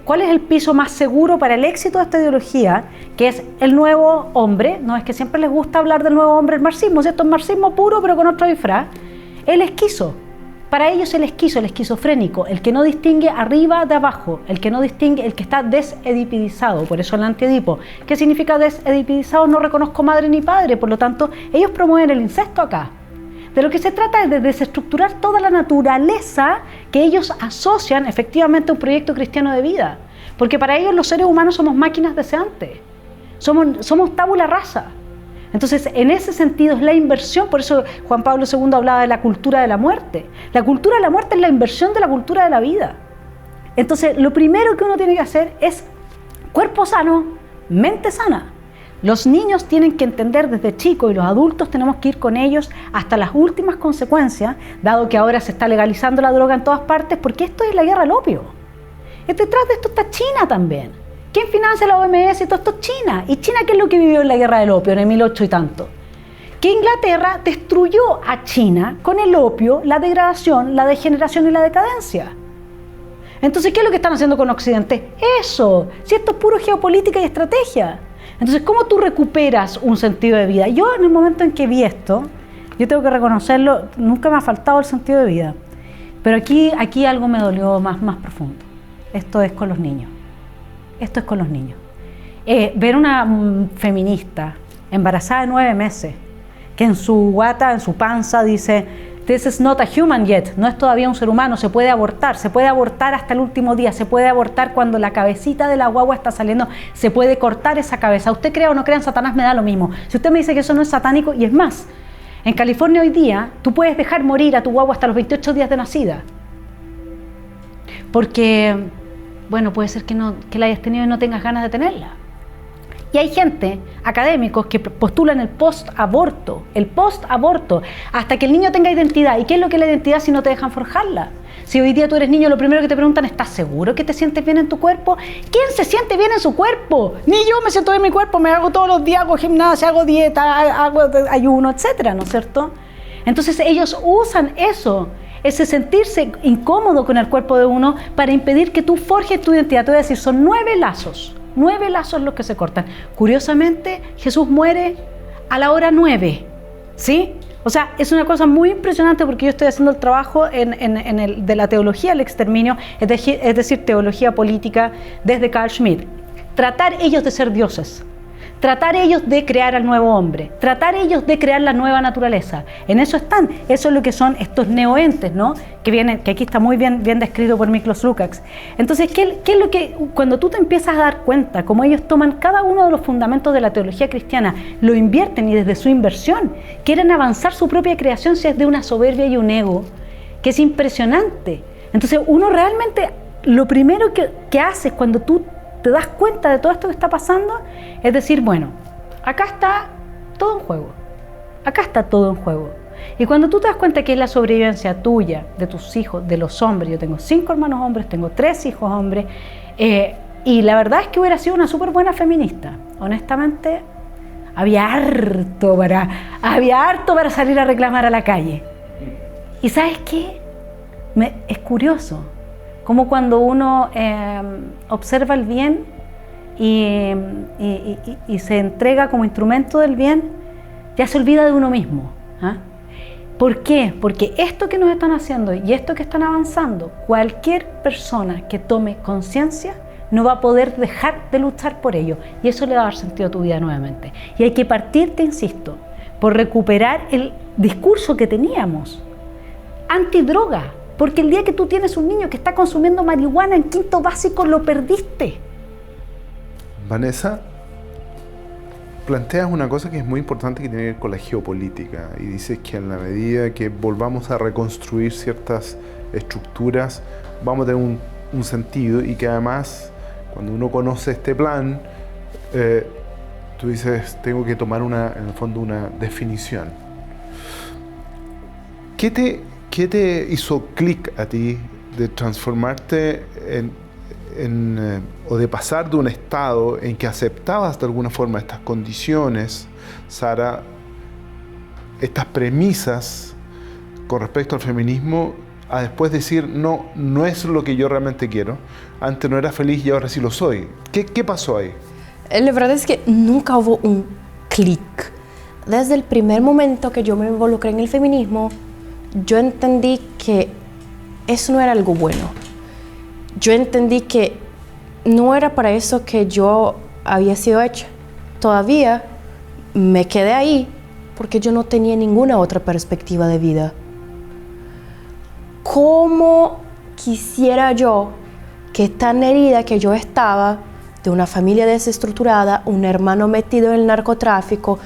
¿cuál es el piso más seguro para el éxito de esta ideología? Que es el nuevo hombre. No es que siempre les gusta hablar del nuevo hombre, el marxismo, ¿cierto? El marxismo puro, pero con otro disfraz. El esquizo. Para ellos el esquizofrénico, el que no distingue arriba de abajo, el que no distingue, el que está desedipidizado, por eso el antiedipo. ¿Qué significa desedipidizado? No reconozco madre ni padre, por lo tanto, ellos promueven el incesto acá. De lo que se trata es de desestructurar toda la naturaleza que ellos asocian efectivamente a un proyecto cristiano de vida. Porque para ellos los seres humanos somos máquinas deseantes, somos tabula rasa. Entonces, en ese sentido es la inversión, por eso Juan Pablo II hablaba de la cultura de la muerte. La cultura de la muerte es la inversión de la cultura de la vida. Entonces, lo primero que uno tiene que hacer es cuerpo sano, mente sana. Los niños tienen que entender desde chicos y los adultos tenemos que ir con ellos hasta las últimas consecuencias, dado que ahora se está legalizando la droga en todas partes, porque esto es la guerra al opio. Detrás de esto está China también. ¿Quién financia la OMS y todo esto? China. ¿Y China qué es lo que vivió en la guerra del opio en el 1800 y tanto? Que Inglaterra destruyó a China con el opio, la degradación, la degeneración y la decadencia. Entonces, ¿qué es lo que están haciendo con Occidente? Eso. Si esto es puro geopolítica y estrategia. Entonces, ¿cómo tú recuperas un sentido de vida? Yo, en el momento en que vi esto, yo tengo que reconocerlo, nunca me ha faltado el sentido de vida. Pero aquí algo me dolió más profundo. Esto es con los niños. Esto es con los niños. Ver una feminista embarazada de 9 meses, que en su guata, en su panza dice... This is not a human yet, no es todavía un ser humano, se puede abortar hasta el último día, se puede abortar cuando la cabecita de la guagua está saliendo, se puede cortar esa cabeza. Usted crea o no crea en Satanás, me da lo mismo. Si usted me dice que eso no es satánico, y es más, en California hoy día, tú puedes dejar morir a tu guagua hasta los 28 días de nacida. Porque, bueno, puede ser que la hayas tenido y no tengas ganas de tenerla. Y hay gente, académicos, que postulan el post-aborto, hasta que el niño tenga identidad. ¿Y qué es lo que es la identidad si no te dejan forjarla? Si hoy día tú eres niño, lo primero que te preguntan, ¿estás seguro que te sientes bien en tu cuerpo? ¿Quién se siente bien en su cuerpo? Ni yo me siento bien en mi cuerpo, me hago todos los días, hago gimnasia, hago dieta, hago ayuno, etcétera, ¿no es cierto? Entonces ellos usan eso, ese sentirse incómodo con el cuerpo de uno, para impedir que tú forjes tu identidad. Te voy a decir, son 9 lazos. 9 lazos los que se cortan. Curiosamente, Jesús muere a la hora 9, ¿sí? O sea, es una cosa muy impresionante porque yo estoy haciendo el trabajo de la teología del exterminio, es decir, teología política desde Carl Schmitt. Tratar ellos de ser dioses, tratar ellos de crear al nuevo hombre, tratar ellos de crear la nueva naturaleza. En eso están, eso es lo que son estos neoentes, ¿no? Que aquí está muy bien descrito por Miklos Lukács. Entonces, ¿qué es lo que, cuando tú te empiezas a dar cuenta, cómo ellos toman cada uno de los fundamentos de la teología cristiana, lo invierten y desde su inversión quieren avanzar su propia creación, si es de una soberbia y un ego, que es impresionante. Entonces, uno realmente, lo primero que haces cuando tú te das cuenta de todo esto que está pasando, es decir, bueno, acá está todo en juego. Acá está todo en juego. Y cuando tú te das cuenta que es la sobrevivencia tuya, de tus hijos, de los hombres, yo tengo 5 hermanos hombres, tengo 3 hijos hombres, y la verdad es que hubiera sido una súper buena feminista. Honestamente, había harto para salir a reclamar a la calle. ¿Y sabes qué? Es curioso, como cuando uno observa el bien y se entrega como instrumento del bien, ya se olvida de uno mismo. ¿Ah? ¿Por qué? Porque esto que nos están haciendo y esto que están avanzando, cualquier persona que tome conciencia no va a poder dejar de luchar por ello, y eso le va a dar sentido a tu vida nuevamente. Y hay que partir, te insisto, por recuperar el discurso que teníamos antidroga, porque el día que tú tienes un niño que está consumiendo marihuana en 5º básico, lo perdiste. Vanessa, planteas una cosa que es muy importante, que tiene que ver con la geopolítica, y dices que en la medida que volvamos a reconstruir ciertas estructuras, vamos a tener un sentido, y que además, cuando uno conoce este plan, tú dices, tengo que tomar en el fondo una definición. ¿Qué te hizo clic a ti de transformarte o de pasar de un estado en que aceptabas de alguna forma estas condiciones, Sara, estas premisas, con respecto al feminismo a después decir, no, no es lo que yo realmente quiero? Antes no era feliz y ahora sí lo soy. ¿Qué pasó ahí? La verdad es que nunca hubo un clic. Desde el primer momento que yo me involucré en el feminismo, yo entendí que eso no era algo bueno. Yo entendí que no era para eso que yo había sido hecha. Todavía me quedé ahí porque yo no tenía ninguna otra perspectiva de vida. ¿Cómo quisiera yo que tan herida que yo estaba, de una familia desestructurada, un hermano metido en el narcotráfico,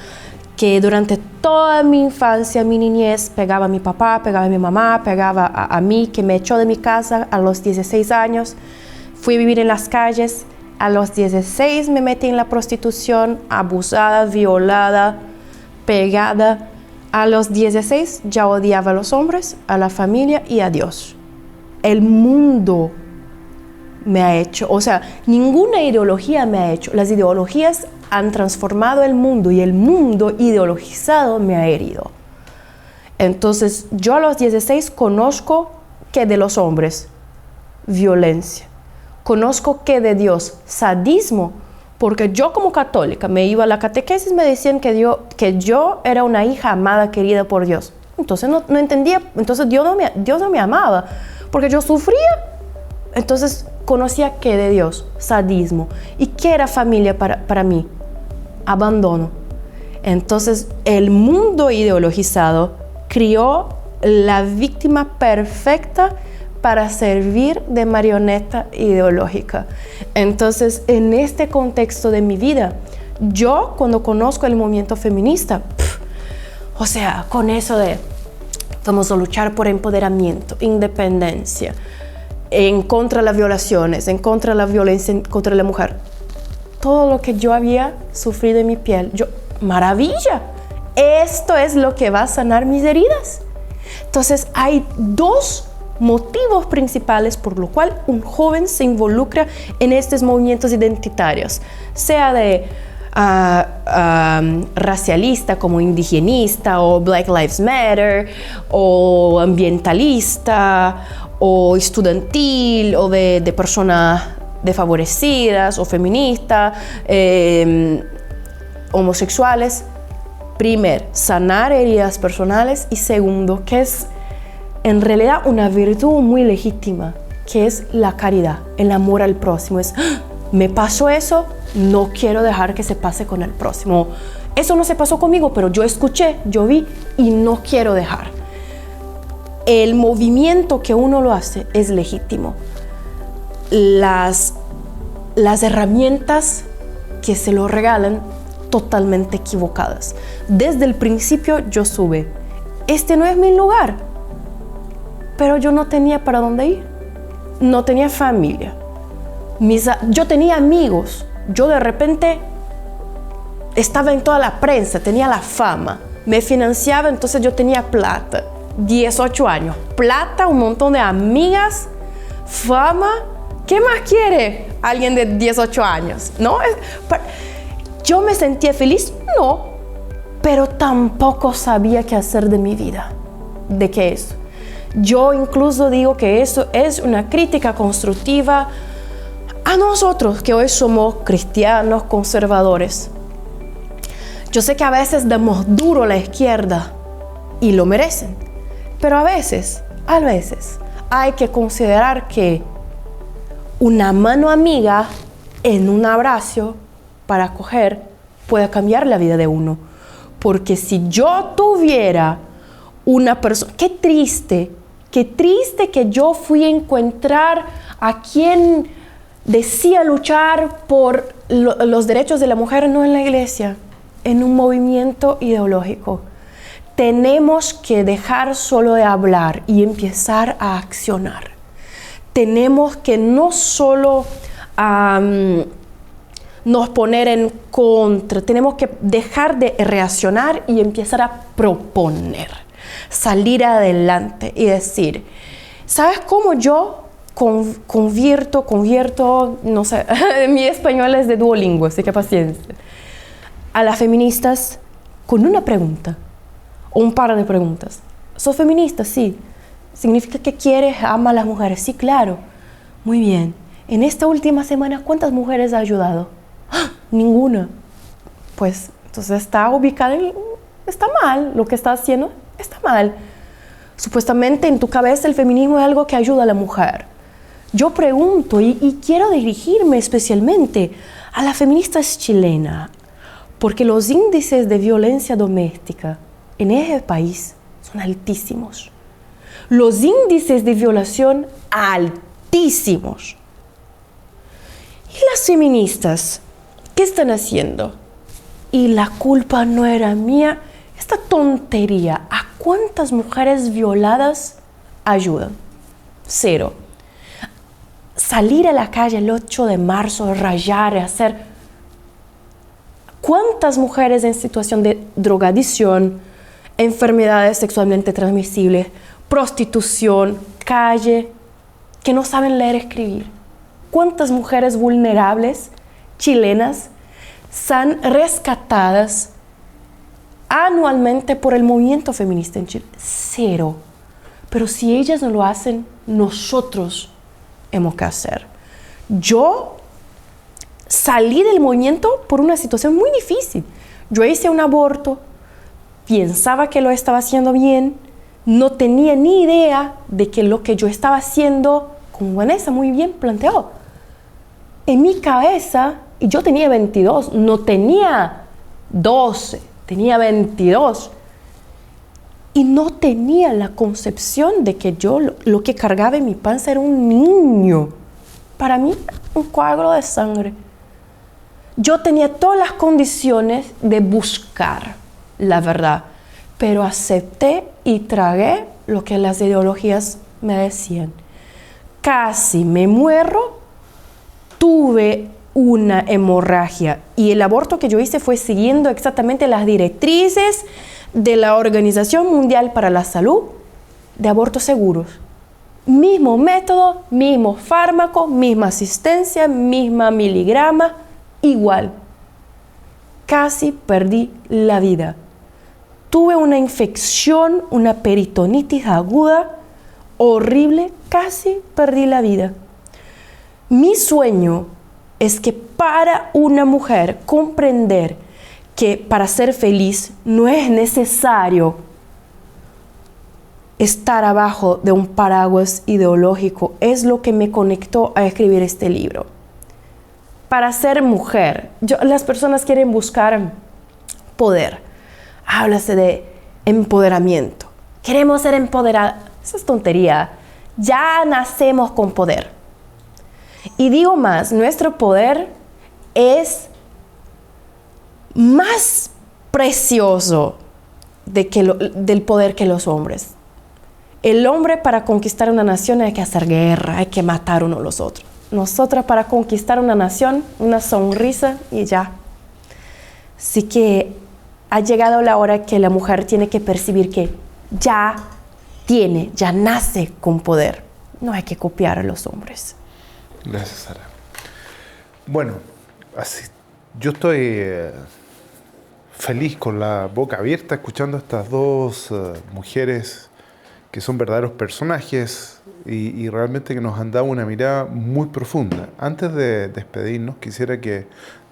que durante toda mi infancia, mi niñez, pegaba a mi papá, pegaba a mi mamá, pegaba a mí, que me echó de mi casa a los 16 años, fui a vivir en las calles, a los 16 me metí en la prostitución, abusada, violada, pegada. A los 16 ya odiaba a los hombres, a la familia y a Dios. El mundo me ha hecho, o sea, ninguna ideología me ha hecho. Las ideologías han transformado el mundo y el mundo ideologizado me ha herido. Entonces, yo a los 16 conozco que de los hombres, violencia. Conozco que de Dios, sadismo, porque yo como católica me iba a la catequesis, me decían que yo era una hija amada, querida por Dios. Entonces no entendía, entonces Dios no me amaba, porque yo sufría. Entonces conocía que de Dios, sadismo. ¿Y qué era familia para mí? Abandono. Entonces el mundo ideologizado crió la víctima perfecta para servir de marioneta ideológica. Entonces, en este contexto de mi vida, yo cuando conozco el movimiento feminista, o sea, con eso de vamos a luchar por empoderamiento, independencia, en contra de las violaciones, en contra de la violencia contra la mujer, todo lo que yo había sufrido en mi piel, maravilla, esto es lo que va a sanar mis heridas. Entonces, hay dos motivos principales por lo cual un joven se involucra en estos movimientos identitarios, sea de racialista como indigenista o Black Lives Matter, o ambientalista, o estudiantil, o de personas desfavorecidas, o feministas, homosexuales. Primero, sanar heridas personales, y segundo, que es en realidad una virtud muy legítima, que es la caridad, el amor al próximo. Es, me pasó eso, no quiero dejar que se pase con el próximo. Eso no se pasó conmigo, pero yo escuché, yo vi y no quiero dejar. El movimiento que uno lo hace es legítimo. Las herramientas que se lo regalan, totalmente equivocadas. Desde el principio yo supe, este no es mi lugar. Pero yo no tenía para dónde ir, no tenía familia, yo tenía amigos, yo de repente estaba en toda la prensa, tenía la fama, me financiaba, entonces yo tenía plata, 18 años, plata, un montón de amigas, fama, ¿qué más quiere alguien de 18 años? ¿No? ¿Yo me sentía feliz? No, pero tampoco sabía qué hacer de mi vida, de qué es. Yo incluso digo que eso es una crítica constructiva a nosotros, que hoy somos cristianos conservadores. Yo sé que a veces damos duro a la izquierda y lo merecen, pero a veces hay que considerar que una mano amiga en un abrazo para acoger puede cambiar la vida de uno. Porque si yo tuviera una persona, qué triste que yo fui a encontrar a quien decía luchar por los derechos de la mujer, no en la iglesia, en un movimiento ideológico. Tenemos que dejar solo de hablar y empezar a accionar. Tenemos que no solo nos poner en contra, tenemos que dejar de reaccionar y empezar a proponer, salir adelante y decir, ¿sabes cómo yo convierto, no sé, mi español es de Duolingo, así que paciencia, a las feministas con una pregunta o un par de preguntas? ¿Sos feminista? Sí. ¿Significa que quieres, ama a las mujeres? Sí, claro. Muy bien. En esta última semana, ¿cuántas mujeres ha ayudado? ¡Ah! Ninguna. Pues, entonces está ubicada en... Está mal. Lo que está haciendo está mal. Supuestamente en tu cabeza el feminismo es algo que ayuda a la mujer. Yo pregunto y quiero dirigirme especialmente a las feministas chilenas, porque los índices de violencia doméstica en ese país son altísimos. Los índices de violación altísimos. ¿Y las feministas qué están haciendo? Y la culpa no era mía. Esta tontería, ¿a cuántas mujeres violadas ayudan? 0. Salir a la calle el 8 de marzo, rayar, hacer... ¿Cuántas mujeres en situación de drogadicción, enfermedades sexualmente transmisibles, prostitución, calle, que no saben leer y escribir? ¿Cuántas mujeres vulnerables chilenas son rescatadas anualmente por el movimiento feminista en Chile? 0. Pero si ellas no lo hacen, nosotros hemos que hacer. Yo salí del movimiento por una situación muy difícil. Yo hice un aborto, pensaba que lo estaba haciendo bien, no tenía ni idea de que lo que yo estaba haciendo, como Vanessa muy bien planteó, en mi cabeza, y yo tenía 22, no tenía 12, tenía 22, y no tenía la concepción de que yo lo que cargaba en mi panza era un niño. Para mí, un coágulo de sangre. Yo tenía todas las condiciones de buscar la verdad, pero acepté y tragué lo que las ideologías me decían. Casi me muero, tuve una hemorragia y el aborto que yo hice fue siguiendo exactamente las directrices de la Organización Mundial para la Salud de abortos seguros. Mismo método, mismo fármaco, misma asistencia, misma miligrama, igual. Casi perdí la vida. Tuve una infección, una peritonitis aguda, horrible, casi perdí la vida. Mi sueño es que para una mujer comprender que para ser feliz no es necesario estar abajo de un paraguas ideológico, es lo que me conectó a escribir este libro. Para ser mujer, las personas quieren buscar poder. Háblase de empoderamiento. Queremos ser empoderadas. Esa es tontería. Ya nacemos con poder. Y digo más, nuestro poder es más precioso del poder que los hombres. El hombre para conquistar una nación hay que hacer guerra, hay que matar unos a los otros. Nosotras para conquistar una nación, una sonrisa y ya. Así que ha llegado la hora que la mujer tiene que percibir que ya nace con poder. No hay que copiar a los hombres. Gracias, Sara. Bueno, yo estoy feliz con la boca abierta escuchando a estas dos mujeres que son verdaderos personajes y realmente que nos han dado una mirada muy profunda. Antes de despedirnos, quisiera que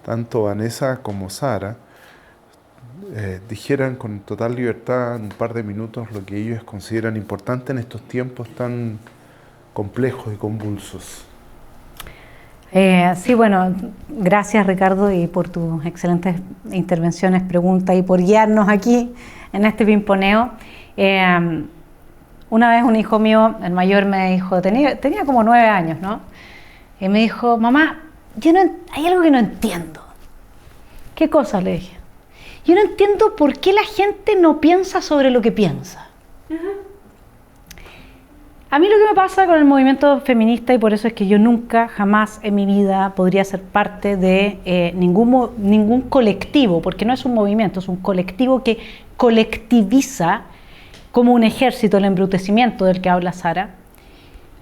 tanto Vanessa como Sara dijeran con total libertad en un par de minutos lo que ellos consideran importante en estos tiempos tan complejos y convulsos. Sí, bueno, gracias Ricardo y por tus excelentes intervenciones, preguntas y por guiarnos aquí en este pimponeo. Una vez un hijo mío, el mayor, me dijo, tenía como 9 años, ¿no? Y me dijo, mamá, hay algo que no entiendo. ¿Qué cosa? Le dije. Yo no entiendo por qué la gente no piensa sobre lo que piensa. A mí lo que me pasa con el movimiento feminista, y por eso es que yo nunca, jamás en mi vida podría ser parte de ningún colectivo, porque no es un movimiento, es un colectivo que colectiviza como un ejército el embrutecimiento del que habla Sara.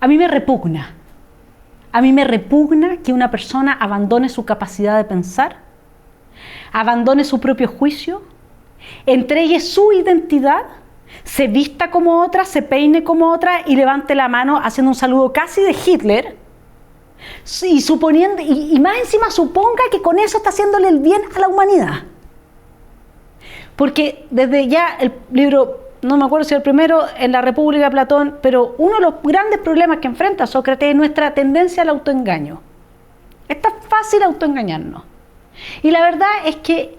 A mí me repugna. A mí me repugna que una persona abandone su capacidad de pensar, abandone su propio juicio, entregue su identidad se vista como otra, se peine como otra y levante la mano haciendo un saludo casi de Hitler, y suponiendo, y más encima suponga que con eso está haciéndole el bien a la humanidad. Porque desde ya el libro, no me acuerdo si el primero, en la República de Platón, pero uno de los grandes problemas que enfrenta Sócrates es nuestra tendencia al autoengaño. Es tan fácil autoengañarnos. Y la verdad es que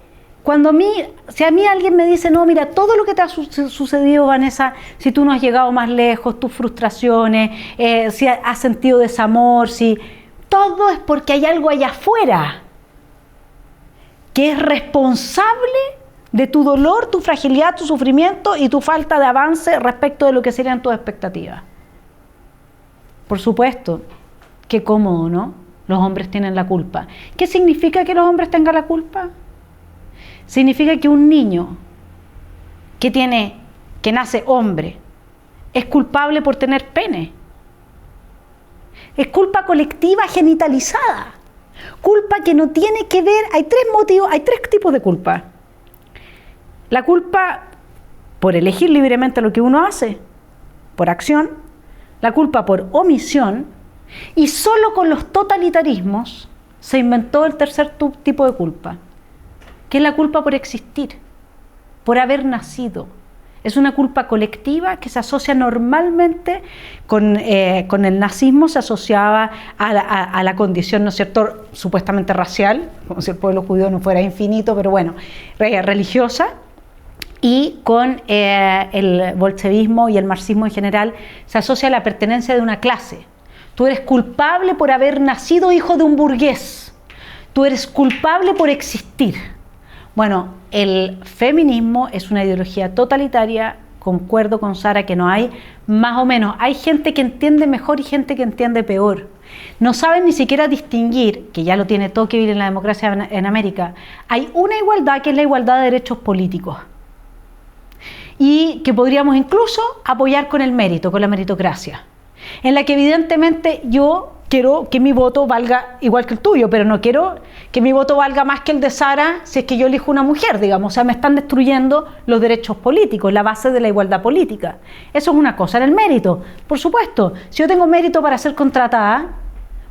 si a mí alguien me dice, no, mira, todo lo que te ha sucedido, Vanessa, si tú no has llegado más lejos, tus frustraciones, si has sentido desamor, todo es porque hay algo allá afuera que es responsable de tu dolor, tu fragilidad, tu sufrimiento y tu falta de avance respecto de lo que serían tus expectativas. Por supuesto, qué cómodo, ¿no? Los hombres tienen la culpa. ¿Qué significa que los hombres tengan la culpa? Significa que un niño que nace hombre es culpable por tener pene. Es culpa colectiva genitalizada. Culpa que no tiene que ver, hay tres tipos de culpa. La culpa por elegir libremente lo que uno hace, por acción, la culpa por omisión, y solo con los totalitarismos se inventó el tercer tipo de culpa, que es la culpa por existir, por haber nacido. Es una culpa colectiva que se asocia normalmente con el nazismo, se asociaba a la condición, ¿no es cierto?, supuestamente racial, como si el pueblo judío no fuera infinito, pero bueno, religiosa, y con el bolchevismo y el marxismo en general se asocia a la pertenencia de una clase. Tú eres culpable por haber nacido hijo de un burgués, tú eres culpable por existir. Bueno, el feminismo es una ideología totalitaria, concuerdo con Sara que no hay, más o menos, hay gente que entiende mejor y gente que entiende peor. No saben ni siquiera distinguir, que ya lo tiene Tocqueville en la democracia en América, hay una igualdad que es la igualdad de derechos políticos y que podríamos incluso apoyar con el mérito, con la meritocracia, en la que evidentemente yo quiero que mi voto valga igual que el tuyo, pero no quiero que mi voto valga más que el de Sara si es que yo elijo una mujer, digamos. O sea, me están destruyendo los derechos políticos, la base de la igualdad política. Eso es una cosa. En el mérito, por supuesto, si yo tengo mérito para ser contratada,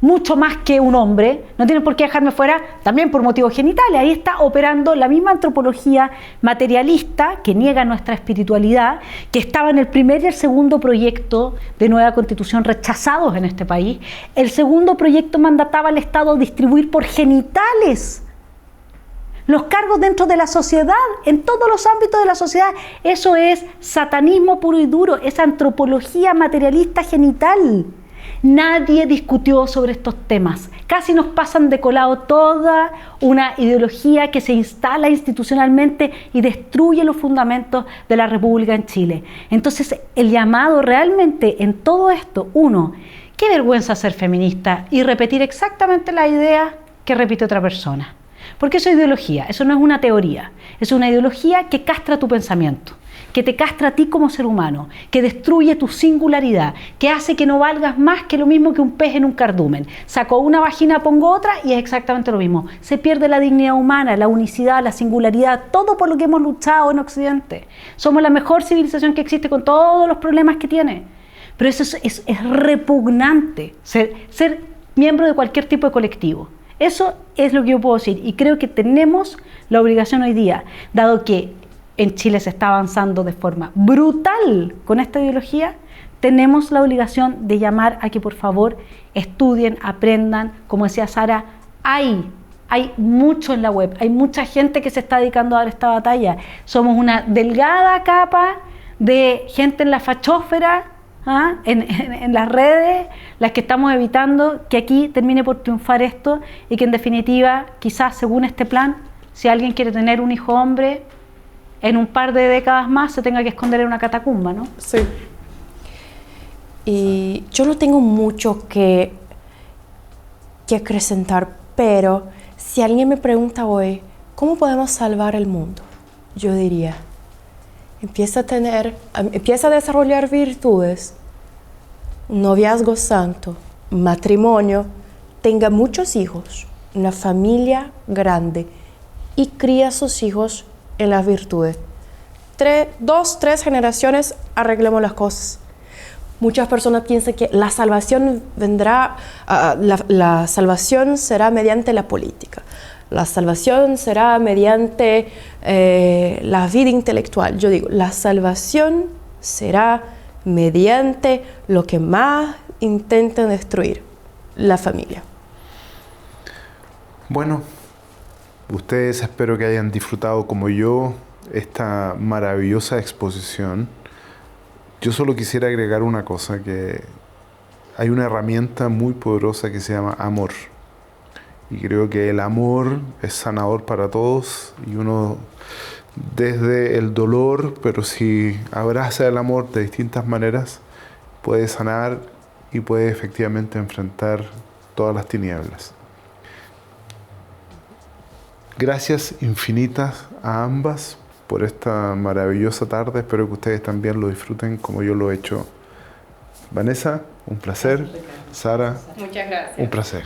mucho más que un hombre, no tienen por qué dejarme fuera también por motivos genitales. Ahí está operando la misma antropología materialista que niega nuestra espiritualidad, que estaba en el primer y el segundo proyecto de nueva constitución rechazados en este país. El segundo proyecto mandataba al Estado a distribuir por genitales los cargos dentro de la sociedad, en todos los ámbitos de la sociedad. Eso es satanismo puro y duro, es antropología materialista genital. Nadie discutió sobre estos temas. Casi nos pasan de colado toda una ideología que se instala institucionalmente y destruye los fundamentos de la República en Chile. Entonces, el llamado realmente en todo esto, uno, qué vergüenza ser feminista y repetir exactamente la idea que repite otra persona. Porque eso es ideología, eso no es una teoría, es una ideología que castra tu pensamiento, que te castra a ti como ser humano, que destruye tu singularidad, que hace que no valgas más que lo mismo que un pez en un cardumen. Saco una vagina, pongo otra y es exactamente lo mismo. Se pierde la dignidad humana, la unicidad, la singularidad, todo por lo que hemos luchado en Occidente. Somos la mejor civilización que existe con todos los problemas que tiene. Pero eso es repugnante, ser miembro de cualquier tipo de colectivo. Eso es lo que yo puedo decir y creo que tenemos la obligación hoy día, dado que en Chile se está avanzando de forma brutal con esta ideología, tenemos la obligación de llamar a que por favor estudien, aprendan. Como decía Sara, hay mucho en la web, hay mucha gente que se está dedicando a dar esta batalla. Somos una delgada capa de gente en la fachósfera, en las redes, las que estamos evitando que aquí termine por triunfar esto y que en definitiva, quizás según este plan, si alguien quiere tener un hijo hombre, en un par de décadas más se tenga que esconder en una catacumba, ¿no? Sí. Y yo no tengo mucho que acrescentar, pero si alguien me pregunta hoy, ¿cómo podemos salvar el mundo? Yo diría, empieza a desarrollar virtudes, un noviazgo santo, matrimonio, tenga muchos hijos, una familia grande y cría a sus hijos en las virtudes. 2, 3 generaciones arreglemos las cosas. Muchas personas piensan que la salvación vendrá, la salvación será mediante la política. La salvación será mediante la vida intelectual. Yo digo, la salvación será mediante lo que más intentan destruir, la familia. Bueno, ustedes espero que hayan disfrutado como yo esta maravillosa exposición. Yo solo quisiera agregar una cosa, que hay una herramienta muy poderosa que se llama amor. Y creo que el amor es sanador para todos, y uno desde el dolor, pero si abraza el amor de distintas maneras, puede sanar y puede efectivamente enfrentar todas las tinieblas. Gracias infinitas a ambas por esta maravillosa tarde. Espero que ustedes también lo disfruten como yo lo he hecho. Vanessa, un placer. Sara, Muchas gracias. un placer.